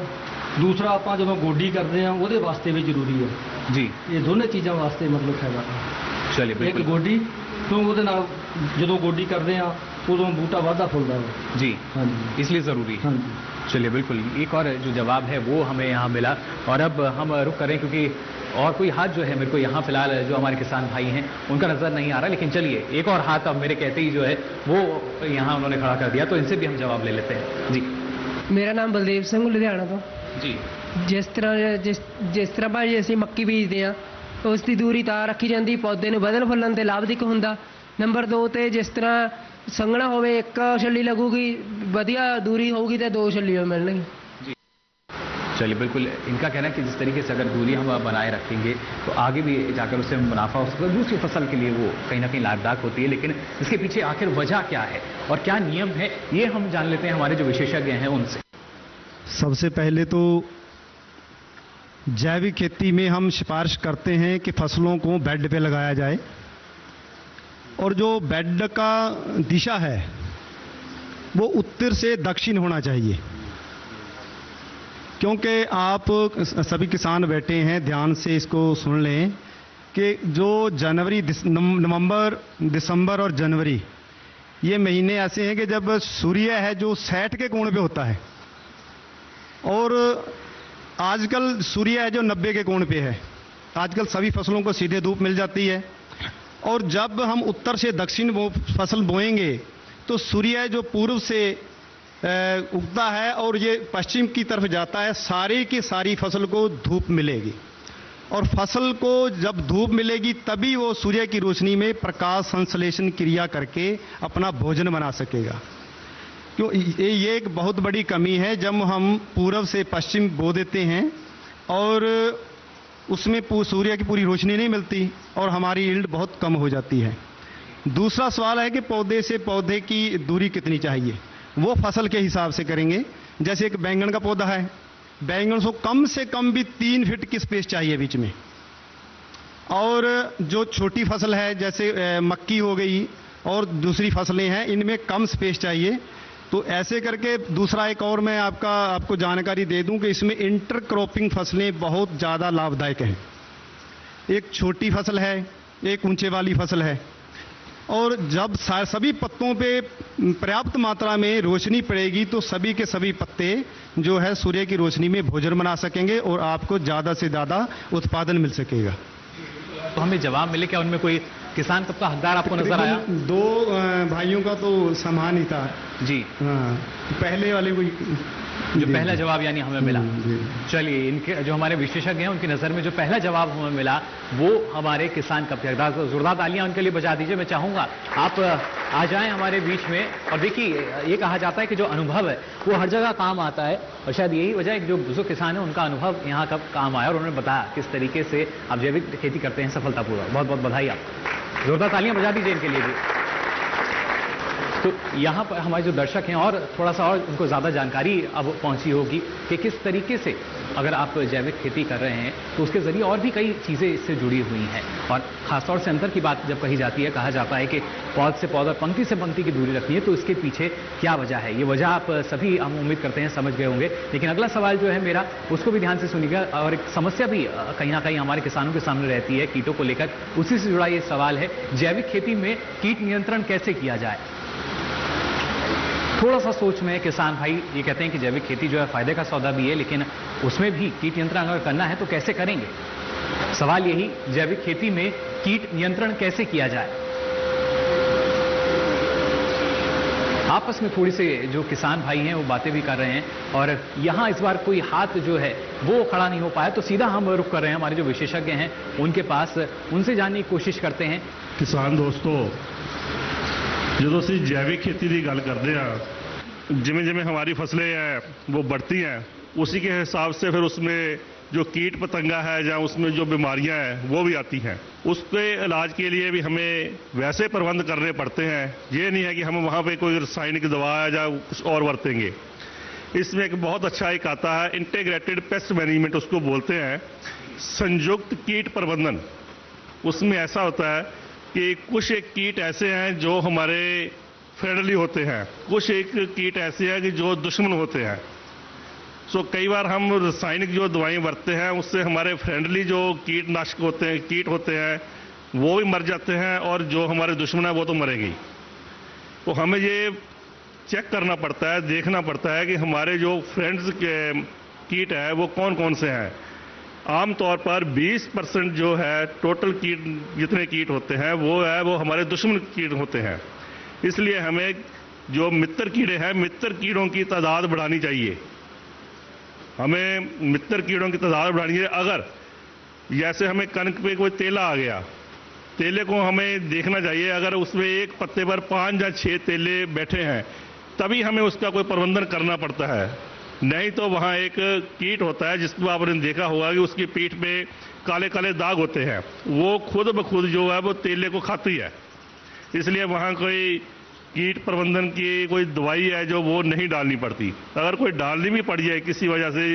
ਦੂਸਰਾ ਆਪਾਂ ਜਦੋਂ ਗੋਡੀ ਕਰਦੇ ਆ ਉਹਦੇ ਵਾਸਤੇ ਵੀ ਜ਼ਰੂਰੀ ਹੈ ਜੀ। ਇਹ ਦੋਨੇ ਚੀਜ਼ਾਂ ਵਾਸਤੇ ਮਤਲਬ ਫਾਇਦਾ ਚਲਿਏ ਬਿਲਕੁਲ। ਇੱਕ ਗੋਡੀ ਕਿਉਂ ਉਹਦੇ ਨਾਲ ਜਦੋਂ ਗੋਡੀ ਕਰਦੇ ਆ ਉਦੋਂ ਬੂਟਾ ਵਾਧਾ ਫੁੱਲਦਾ ਹੈ जी, इसलिए ज़रूरी है। चलिए बिल्कुल, एक और जो जवाब है वो हमें यहाँ मिला और अब हम रुक करें क्योंकि और कोई हाथ जो है मेरे को यहाँ फिलहाल जो हमारे किसान भाई हैं उनका नज़र नहीं आ रहा, लेकिन चलिए एक और हाथ अब मेरे कहते ही जो है वो यहाँ उन्होंने खड़ा कर दिया, तो इनसे भी हम जवाब ले लेते हैं। जी, ਮੇਰਾ ਨਾਮ ਬਲਦੇਵ ਸਿੰਘ ਲੁਧਿਆਣਾ ਤੋਂ। जी। ਜਿਸ ਤਰ੍ਹਾਂ ਭਾਈ ਅਸੀਂ ਮੱਕੀ ਬੀਜਦੇ ਆ ਉਸ ਦੀ ਦੂਰੀ ਤਾਂ ਰੱਖੀ ਜਾਂਦੀ, ਪੌਦੇ ਨੂੰ ਵਧਣ ਫੁੱਲਣ ਤੇ ਲਾਭਦਾਇਕ ਹੁੰਦਾ। ਨੰਬਰ 2 ਤੇ ਜਿਸ ਤਰ੍ਹਾਂ ਸੰਘਣਾ ਹੋਵੇ ਇੱਕ ਛੱਲੀ ਲੱਗੂਗੀ, ਵਧੀਆ ਦੂਰੀ ਹੋਊਗੀ ਤੇ 2 ਛੱਲੀਆਂ ਮਿਲਣਗੀਆਂ। चलिए बिल्कुल, इनका कहना है कि जिस तरीके से अगर दूरी हम बनाए रखेंगे तो आगे भी जाकर उससे मुनाफा हो सकता है, दूसरी फसल के लिए वो कहीं ना कहीं लाभदायक होती है। लेकिन इसके पीछे आखिर वजह क्या है और क्या नियम है ये हम जान लेते हैं हमारे जो विशेषज्ञ हैं उनसे। सबसे पहले तो जैविक खेती में हम सिफारिश करते हैं कि फसलों को बेड पे लगाया जाए और जो बेड का दिशा है वो उत्तर से दक्षिण होना चाहिए, क्योंकि आप सभी किसान बैठे हैं ध्यान से इसको सुन लें कि जो नवंबर, दिसंबर और जनवरी ये महीने ऐसे हैं कि जब सूर्य है जो 60 के कोण पे होता है और आजकल सूर्य है जो 90 के कोण पे है। आजकल सभी फसलों को सीधे धूप मिल जाती है और जब हम उत्तर से दक्षिण फसल बोएंगे तो सूर्य जो पूर्व से उगता है और ये पश्चिम की तरफ जाता है, सारी की सारी फसल को धूप मिलेगी और फसल को जब धूप मिलेगी तभी वो सूर्य की रोशनी में प्रकाश संश्लेषण क्रिया करके अपना भोजन बना सकेगा। क्यों ये एक बहुत बड़ी कमी है जब हम पूर्व से पश्चिम बो देते हैं और उसमें सूर्य की पूरी रोशनी नहीं मिलती और हमारी यील्ड बहुत कम हो जाती है। दूसरा सवाल है कि पौधे से पौधे की दूरी कितनी चाहिए, वो फसल के हिसाब से करेंगे। जैसे एक बैंगन का पौधा है, बैंगन को कम से कम भी 3 फीट की स्पेस चाहिए बीच में, और जो छोटी फसल है जैसे मक्की हो गई और दूसरी फसलें हैं इनमें कम स्पेस चाहिए। तो ऐसे करके दूसरा एक और मैं आपको जानकारी दे दूं कि इसमें इंटरक्रॉपिंग फसलें बहुत ज़्यादा लाभदायक हैं। एक छोटी फसल है, एक ऊंचे वाली फसल है और जब सभी पत्तों पे पर्याप्त मात्रा में रोशनी पड़ेगी तो सभी के सभी पत्ते जो है सूर्य की रोशनी में भोजन बना सकेंगे और आपको ज़्यादा से ज़्यादा उत्पादन मिल सकेगा। तो हमें जवाब मिले क्या उनमें कोई किसान तब का हकदार आपको नजर आया? 2 भाइयों का तो समान ही था जी। हाँ, पहले वाले कोई जो पहला जवाब यानी हमें मिला। चलिए इनके जो हमारे विशेषज्ञ हैं उनकी नज़र में जो पहला जवाब हमें मिला वो हमारे किसान का जोरदार तालियां उनके लिए बजा दीजिए। मैं चाहूँगा आप आ जाएं हमारे बीच में। और देखिए ये कहा जाता है कि जो अनुभव है वो हर जगह काम आता है और शायद यही वजह है कि जो बुजुर्ग किसान है उनका अनुभव यहाँ कब काम आया और उन्होंने बताया किस तरीके से आप जैविक खेती करते हैं सफलतापूर्वक। बहुत बहुत बधाई आपको, जोरदार तालियां बजा दीजिए इनके लिए भी। तो यहाँ पर हमारे जो दर्शक हैं और थोड़ा सा और उनको ज़्यादा जानकारी अब पहुँची होगी कि किस तरीके से अगर आप जैविक खेती कर रहे हैं तो उसके ज़रिए और भी कई चीज़ें इससे जुड़ी हुई हैं। और ख़ासतौर से अंतर की बात जब कही जाती है, कहा जाता है कि पौध से पौधा, पंक्ति से पंक्ति की दूरी रखनी है, तो इसके पीछे क्या वजह है, ये वजह आप सभी हम उम्मीद करते हैं समझ गए होंगे। लेकिन अगला सवाल जो है मेरा, उसको भी ध्यान से सुनिएगा। और एक समस्या भी कहीं ना कहीं हमारे किसानों के सामने रहती है कीटों को लेकर, उसी से जुड़ा ये सवाल है, जैविक खेती में कीट नियंत्रण कैसे किया जाए। थोड़ा सा सोच में किसान भाई ये कहते हैं कि जैविक खेती जो है फायदे का सौदा भी है, लेकिन उसमें भी कीट नियंत्रण अगर करना है तो कैसे करेंगे। सवाल यही, जैविक खेती में कीट नियंत्रण कैसे किया जाए। आपस में थोड़ी से जो किसान भाई हैं वो बातें भी कर रहे हैं, और यहाँ इस बार कोई हाथ जो है वो खड़ा नहीं हो पाया, तो सीधा हम रुख कर रहे हैं हमारे जो विशेषज्ञ हैं उनके पास, उनसे जानने की कोशिश करते हैं। किसान दोस्तों, जो ਅਸੀਂ जैविक खेती की गल करते हैं, जिमें जिमें हमारी फसलें हैं वो बढ़ती हैं, उसी के हिसाब से फिर उसमें जो कीट पतंगा है या उसमें जो बीमारियां हैं वो भी आती हैं। उसके इलाज के लिए भी हमें वैसे प्रबंध करने पड़ते हैं। ये नहीं है कि हम वहाँ पे कोई रासायनिक दवा या कुछ और बरतेंगे। इसमें एक बहुत अच्छा एक आता है, इंटीग्रेटेड पेस्ट मैनेजमेंट उसको बोलते हैं, संयुक्त कीट प्रबंधन। उसमें ऐसा होता है कि कुछ एक कीट ऐसे हैं जो हमारे फ्रेंडली होते हैं, कुछ एक कीट ऐसे हैं कि जो दुश्मन होते हैं। सो कई बार हम रासायनिक जो दवाएं बरतते हैं उससे हमारे फ्रेंडली जो कीटनाशक होते हैं, कीट होते हैं, वो भी मर जाते हैं, और जो हमारे दुश्मन है वो तो मरेंगे। तो हमें ये चेक करना पड़ता है, देखना पड़ता है कि हमारे जो फ्रेंड्स के कीट है वो कौन कौन से हैं। आमतौर पर 20% जो है टोटल कीट, जितने कीट होते हैं वो हमारे दुश्मन कीट होते हैं। इसलिए हमें जो मित्र कीड़े हैं, मित्र कीड़ों की तादाद बढ़ानी चाहिए। हमें मित्र कीड़ों की तादाद बढ़ानी है। अगर जैसे हमें कनक पे कोई तेला आ गया, तेले को हमें देखना चाहिए, अगर उसमें एक पत्ते पर 5 या 6 तेले बैठे हैं तभी हमें उसका कोई प्रबंधन करना पड़ता है। नहीं तो वहाँ एक कीट होता है जिसको आपने देखा होगा कि उसकी पीठ पे काले काले दाग होते हैं, वो खुद ब खुद जो है वो तेले को खाती है। इसलिए वहाँ कोई कीट प्रबंधन की कोई दवाई है जो वो नहीं डालनी पड़ती। अगर कोई डालनी भी पड़ जाए किसी वजह से,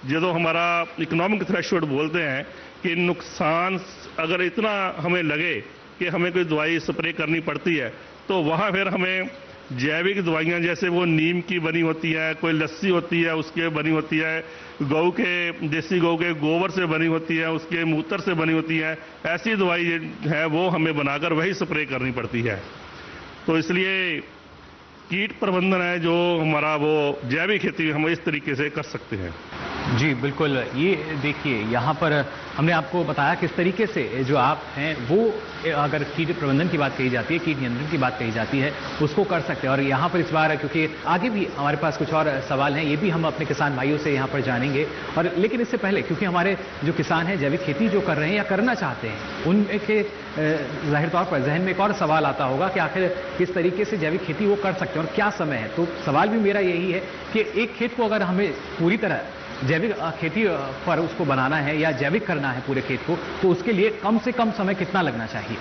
जो हमारा इकोनॉमिक थ्रेशोल्ड बोलते हैं कि नुकसान अगर इतना हमें लगे कि हमें कोई दवाई स्प्रे करनी पड़ती है, तो वहाँ फिर हमें जैविक दवाइयाँ, जैसे वो नीम की बनी होती है, कोई लस्सी होती है उसके बनी होती है, गौ के, देसी गौ के गोबर से बनी होती है, उसके मूत्र से बनी होती है, ऐसी दवाई है वो हमें बनाकर वही स्प्रे करनी पड़ती है। तो इसलिए कीट प्रबंधन है जो हमारा वो जैविक खेती हम इस तरीके से कर सकते हैं। जी बिल्कुल, ये देखिए यहाँ पर हमने आपको बताया किस तरीके से जो आप हैं वो अगर कीट प्रबंधन की बात कही जाती है, कीट नियंत्रण की बात कही जाती है, उसको कर सकते हैं। और यहाँ पर इस बार क्योंकि आगे भी हमारे पास कुछ और सवाल हैं, ये भी हम अपने किसान भाइयों से यहाँ पर जानेंगे। और लेकिन इससे पहले, क्योंकि हमारे जो किसान हैं जैविक खेती जो कर रहे हैं या करना चाहते हैं, उनके जाहिर तौर पर जहन में एक और सवाल आता होगा कि आखिर किस तरीके से जैविक खेती वो कर सकते हैं और क्या समय है। तो सवाल भी मेरा यही है कि एक खेत को अगर हमें पूरी तरह जैविक खेती पर उसको बनाना है या जैविक करना है पूरे खेत को, तो उसके लिए कम से कम समय कितना लगना चाहिए।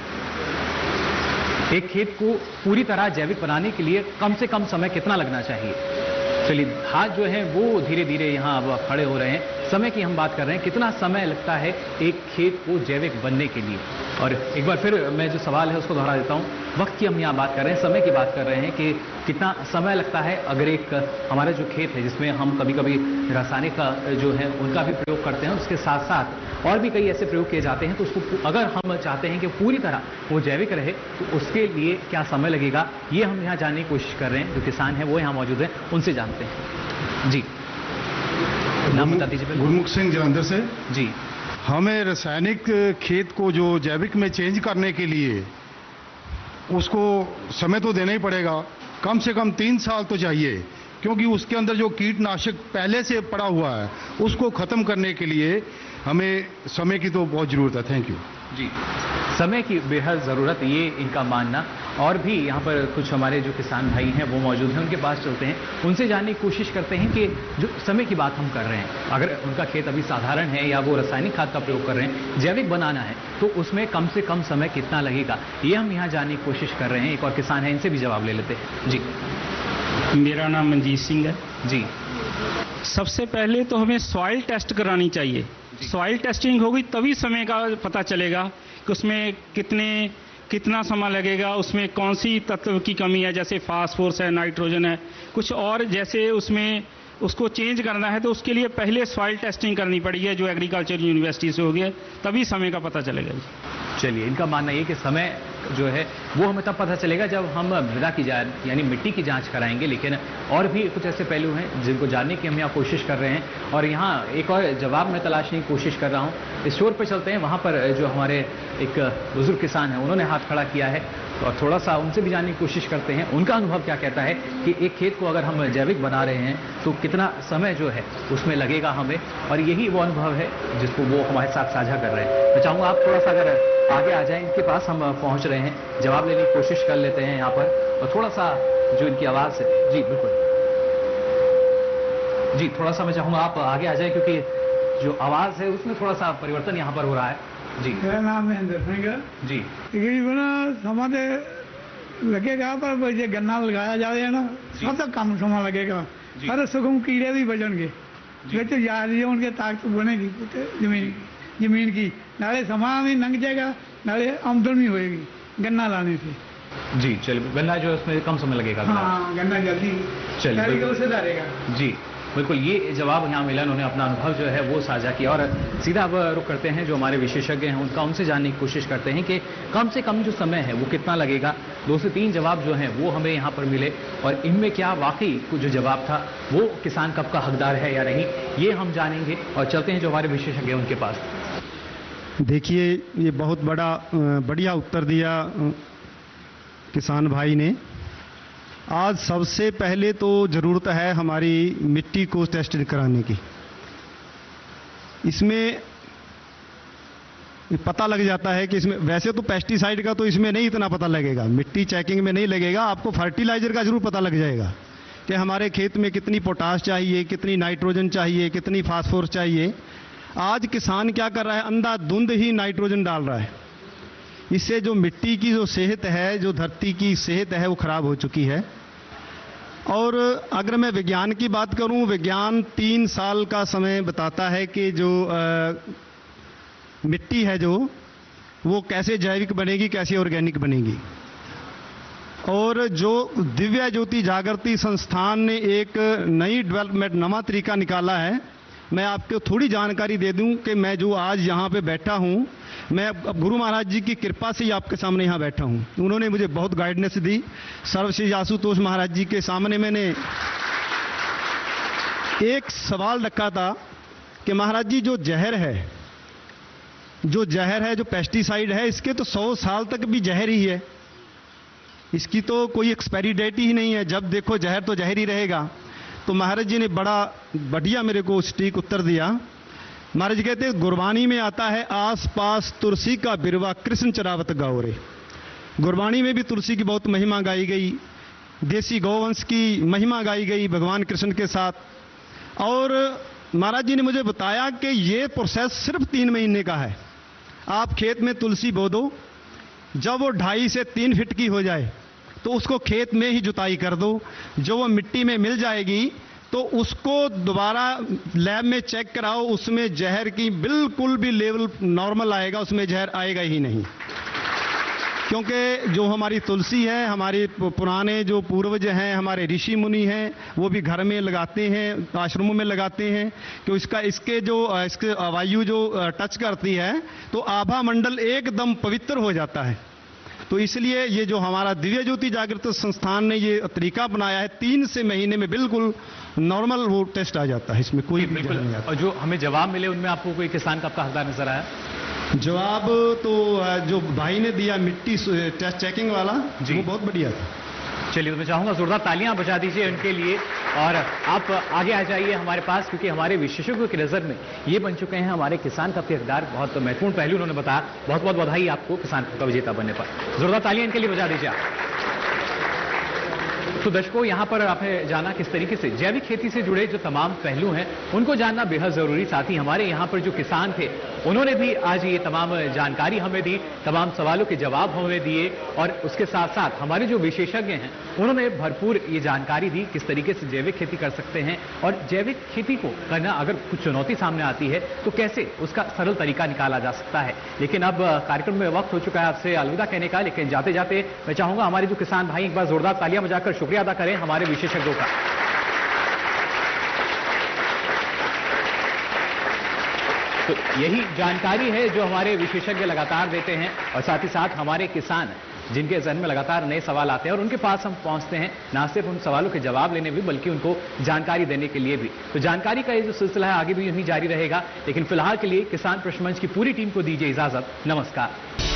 एक खेत को पूरी तरह जैविक बनाने के लिए कम से कम समय कितना लगना चाहिए। चलिए, हाथ जो है वो धीरे धीरे यहाँ अब खड़े हो रहे हैं। समय की हम बात कर रहे हैं, कितना समय लगता है एक खेत को जैविक बनने के लिए। और एक बार फिर मैं जो सवाल है उसको दोहरा देता हूँ, वक्त की हम यहाँ बात कर रहे हैं, समय की बात कर रहे हैं कि कितना समय लगता है अगर एक हमारा जो खेत है जिसमें हम कभी कभी रासायनिक का जो है उनका भी प्रयोग करते हैं, उसके साथ साथ और भी कई ऐसे प्रयोग किए जाते हैं, तो उसको अगर हम चाहते हैं कि पूरी तरह वो जैविक रहे तो उसके लिए क्या समय लगेगा, ये हम यहाँ जानने की कोशिश कर रहे हैं। जो किसान हैं वो यहाँ मौजूद हैं, उनसे जानते हैं। जी, नाम बता दीजिए। गुरमुख सिंह जलंधर से। जी, हमें रासायनिक खेत को जो जैविक में चेंज करने के लिए उसको समय तो देना ही पड़ेगा, कम से कम 3 साल तो चाहिए, क्योंकि उसके अंदर जो कीटनाशक पहले से पड़ा हुआ है उसको खत्म करने के लिए हमें समय की तो बहुत जरूरत है। Thank you. जी, समय की बेहद ज़रूरत, ये इनका मानना। और भी यहाँ पर कुछ हमारे जो किसान भाई हैं वो मौजूद हैं, उनके पास चलते हैं, उनसे जानने की कोशिश करते हैं कि जो समय की बात हम कर रहे हैं, अगर उनका खेत अभी साधारण है या वो रासायनिक खाद का प्रयोग कर रहे हैं, जैविक बनाना है, तो उसमें कम से कम समय कितना लगेगा, ये हम यहाँ जानने की कोशिश कर रहे हैं। एक और किसान है, इनसे भी जवाब ले लेते हैं। जी, मेरा नाम मनजीत सिंह है जी। सबसे पहले तो हमें सॉइल टेस्ट करानी चाहिए। सॉइल टेस्टिंग होगी तभी समय का पता चलेगा कि उसमें कितना समय लगेगा, उसमें कौन सी तत्व की कमी है, जैसे फास्फोरस है, नाइट्रोजन है, कुछ और जैसे उसमें उसको चेंज करना है तो उसके लिए पहले सॉइल टेस्टिंग करनी पड़ेगी, जो एग्रीकल्चर यूनिवर्सिटी से होगी, तभी समय का पता चलेगा। चलिए, इनका मानना ये कि समय जो है वो हमें तब पता चलेगा जब हम मृदा की जांच यानी मिट्टी की जांच कराएंगे। लेकिन और भी कुछ ऐसे पहलू हैं जिनको जानने की हम यहाँ कोशिश कर रहे हैं, और यहाँ एक और जवाब मैं तलाशने की कोशिश कर रहा हूँ। स्टोर पर चलते हैं, वहाँ पर जो हमारे एक बुजुर्ग किसान हैं उन्होंने हाथ खड़ा किया है, और थोड़ा सा उनसे भी जानने की कोशिश करते हैं उनका अनुभव क्या कहता है कि एक खेत को अगर हम जैविक बना रहे हैं तो कितना समय जो है उसमें लगेगा हमें, और यही वो अनुभव है जिसको वो हमारे साथ साझा कर रहे हैं। मैं चाहूँगा आप थोड़ा सा अगर आगे आ जाएं, इनके पास हम पहुंच रहे हैं, जवाब लेने की कोशिश कर लेते हैं यहाँ पर, और थोड़ा सा जो इनकी आवाज़ है, जी बिल्कुल जी, थोड़ा सा मैं चाहूँगा आप आगे आ जाएं क्योंकि जो आवाज़ है उसमें थोड़ा सा परिवर्तन यहाँ पर हो रहा है। जी, मेरा नाम महेंद्र सिंह है जी। तकरीबन समा तो लगेगा, पर जो गन्ना लगाया जाए ना सब तक कम समा लगेगा, पर सगों कीड़े भी बचणगे, बिच याद होंगे, ताकत बनेगी जमीन की, नाले समा भी लंघ जाएगा, नाले आमदन भी होएगी गन्ना लाने से। जी, चलिए, गन्ना जो है उसमें कम समय लगेगा। हाँ, गन्ना जल्दी चलिए, जी बिल्कुल, ये जवाब यहाँ मिला, उन्होंने अपना अनुभव जो है वो साझा किया। और सीधा अब रुक करते हैं जो हमारे विशेषज्ञ हैं उनका, उनसे जानने की कोशिश करते हैं कि कम से कम जो समय है वो कितना लगेगा। 2 से 3 जवाब जो हैं वो हमें यहाँ पर मिले, और इनमें क्या वाकई जो जवाब था वो किसान कब का हकदार है या नहीं, ये हम जानेंगे। और चलते हैं जो हमारे विशेषज्ञ हैं उनके पास। देखिए, ये बहुत बढ़िया उत्तर दिया किसान भाई ने। आज सबसे पहले तो ज़रूरत है हमारी मिट्टी को टेस्ट कराने की। इसमें पता लग जाता है कि इसमें, वैसे तो पेस्टिसाइड का तो इसमें नहीं इतना पता लगेगा, मिट्टी चेकिंग में नहीं लगेगा, आपको फर्टिलाइज़र का ज़रूर पता लग जाएगा कि हमारे खेत में कितनी पोटाश चाहिए, कितनी नाइट्रोजन चाहिए, कितनी फास्फोरस चाहिए। आज किसान क्या कर रहा है, अंधाधुंध ही नाइट्रोजन डाल रहा है। इससे जो मिट्टी की जो सेहत है, जो धरती की सेहत है, वो खराब हो चुकी है। और अगर मैं विज्ञान की बात करूं, विज्ञान 3 साल का समय बताता है कि जो मिट्टी है जो वो कैसे जैविक बनेगी, कैसे ऑर्गेनिक बनेगी। और जो दिव्य ज्योति जागृति संस्थान ने एक नई डेवलपमेंट, नवा तरीका निकाला है। मैं आपको थोड़ी जानकारी दे दूं कि मैं जो आज यहाँ पे बैठा हूँ, मैं गुरु महाराज जी की कृपा से ही आपके सामने यहाँ बैठा हूँ। उन्होंने मुझे बहुत गाइडेंस दी। सर्वश्री आशुतोष महाराज जी के सामने मैंने एक सवाल रखा था कि महाराज जी, जो जहर है, जो पेस्टिसाइड है, इसके तो 100 साल तक भी जहर ही है, इसकी तो कोई एक्सपायरी डेट ही नहीं है, जब देखो जहर तो जहर ही रहेगा। तो महाराज जी ने बड़ा बढ़िया मेरे को सटीक उत्तर दिया। महाराज जी कहते हैं, गुरबाणी में आता है, आस पास तुलसी का बिरवा कृष्ण चरावत गौरे। गुरबाणी में भी तुलसी की बहुत महिमा गाई गई, देसी गौवंश की महिमा गाई गई भगवान कृष्ण के साथ। और महाराज जी ने मुझे बताया कि ये प्रोसेस सिर्फ 3 महीने का है। आप खेत में तुलसी बो दो, जब वो 2.5 से 3 फीट की हो जाए तो उसको खेत में ही जुताई कर दो। जो वो मिट्टी में मिल जाएगी तो उसको दोबारा लैब में चेक कराओ, उसमें जहर की बिल्कुल भी लेवल नॉर्मल आएगा, उसमें जहर आएगा ही नहीं। क्योंकि जो हमारी तुलसी है, हमारे पुराने जो पूर्वज हैं, हमारे ऋषि मुनि हैं, वो भी घर में लगाते हैं, आश्रमों में लगाते हैं कि इसके वायु जो टच करती है तो आभा मंडल एकदम पवित्र हो जाता है। तो इसलिए ये जो हमारा दिव्य ज्योति जागृत संस्थान ने ये तरीका बनाया है, 3 से महीने में बिल्कुल नॉर्मल वो टेस्ट आ जाता है, इसमें कोई बिल्कुल नहीं आता। और जो हमें जवाब मिले उनमें आपको कोई किसान का हकदार नजर आया? जवाब तो जो भाई ने दिया मिट्टी टेस्ट चेकिंग वाला, वो बहुत बढ़िया था। चलिए, तो मैं चाहूंगा जोरदार तालियां बजा दीजिए उनके लिए और आप आगे आ जाइए हमारे पास, क्योंकि हमारे विशेषज्ञों की नजर में ये बन चुके हैं हमारे किसान का किरदार। बहुत महत्वपूर्ण पहलू उन्होंने बताया। बहुत बहुत बधाई आपको किसान का विजेता बनने पर। जोरदार तालियां इनके लिए बजा दीजिए आप। तो दर्शकों, यहां पर आपने जाना किस तरीके से जैविक खेती से जुड़े जो तमाम पहलू हैं उनको जानना बेहद जरूरी। साथ ही हमारे यहां पर जो किसान थे उन्होंने भी आज ये तमाम जानकारी हमें दी, तमाम सवालों के जवाब हमें दिए और उसके साथ साथ हमारे जो विशेषज्ञ हैं उन्होंने भरपूर ये जानकारी दी किस तरीके से जैविक खेती कर सकते हैं और जैविक खेती को करना अगर कुछ चुनौती सामने आती है तो कैसे उसका सरल तरीका निकाला जा सकता है। लेकिन अब कार्यक्रम में वक्त हो चुका है आपसे अलविदा कहने का, लेकिन जाते जाते मैं चाहूंगा हमारे जो किसान भाई एक बार जोरदार तालियां बजाकर शुक्रिया अदा करें हमारे विशेषज्ञों का। तो यही जानकारी है जो हमारे विशेषज्ञ लगातार देते हैं और साथ ही साथ हमारे किसान जिनके जहन में लगातार नए सवाल आते हैं और उनके पास हम पहुंचते हैं ना सिर्फ उन सवालों के जवाब लेने भी बल्कि उनको जानकारी देने के लिए भी। तो जानकारी का ये जो सिलसिला है आगे भी यूं ही जारी रहेगा, लेकिन फिलहाल के लिए किसान प्रश्न मंच की पूरी टीम को दीजिए इजाजत। नमस्कार।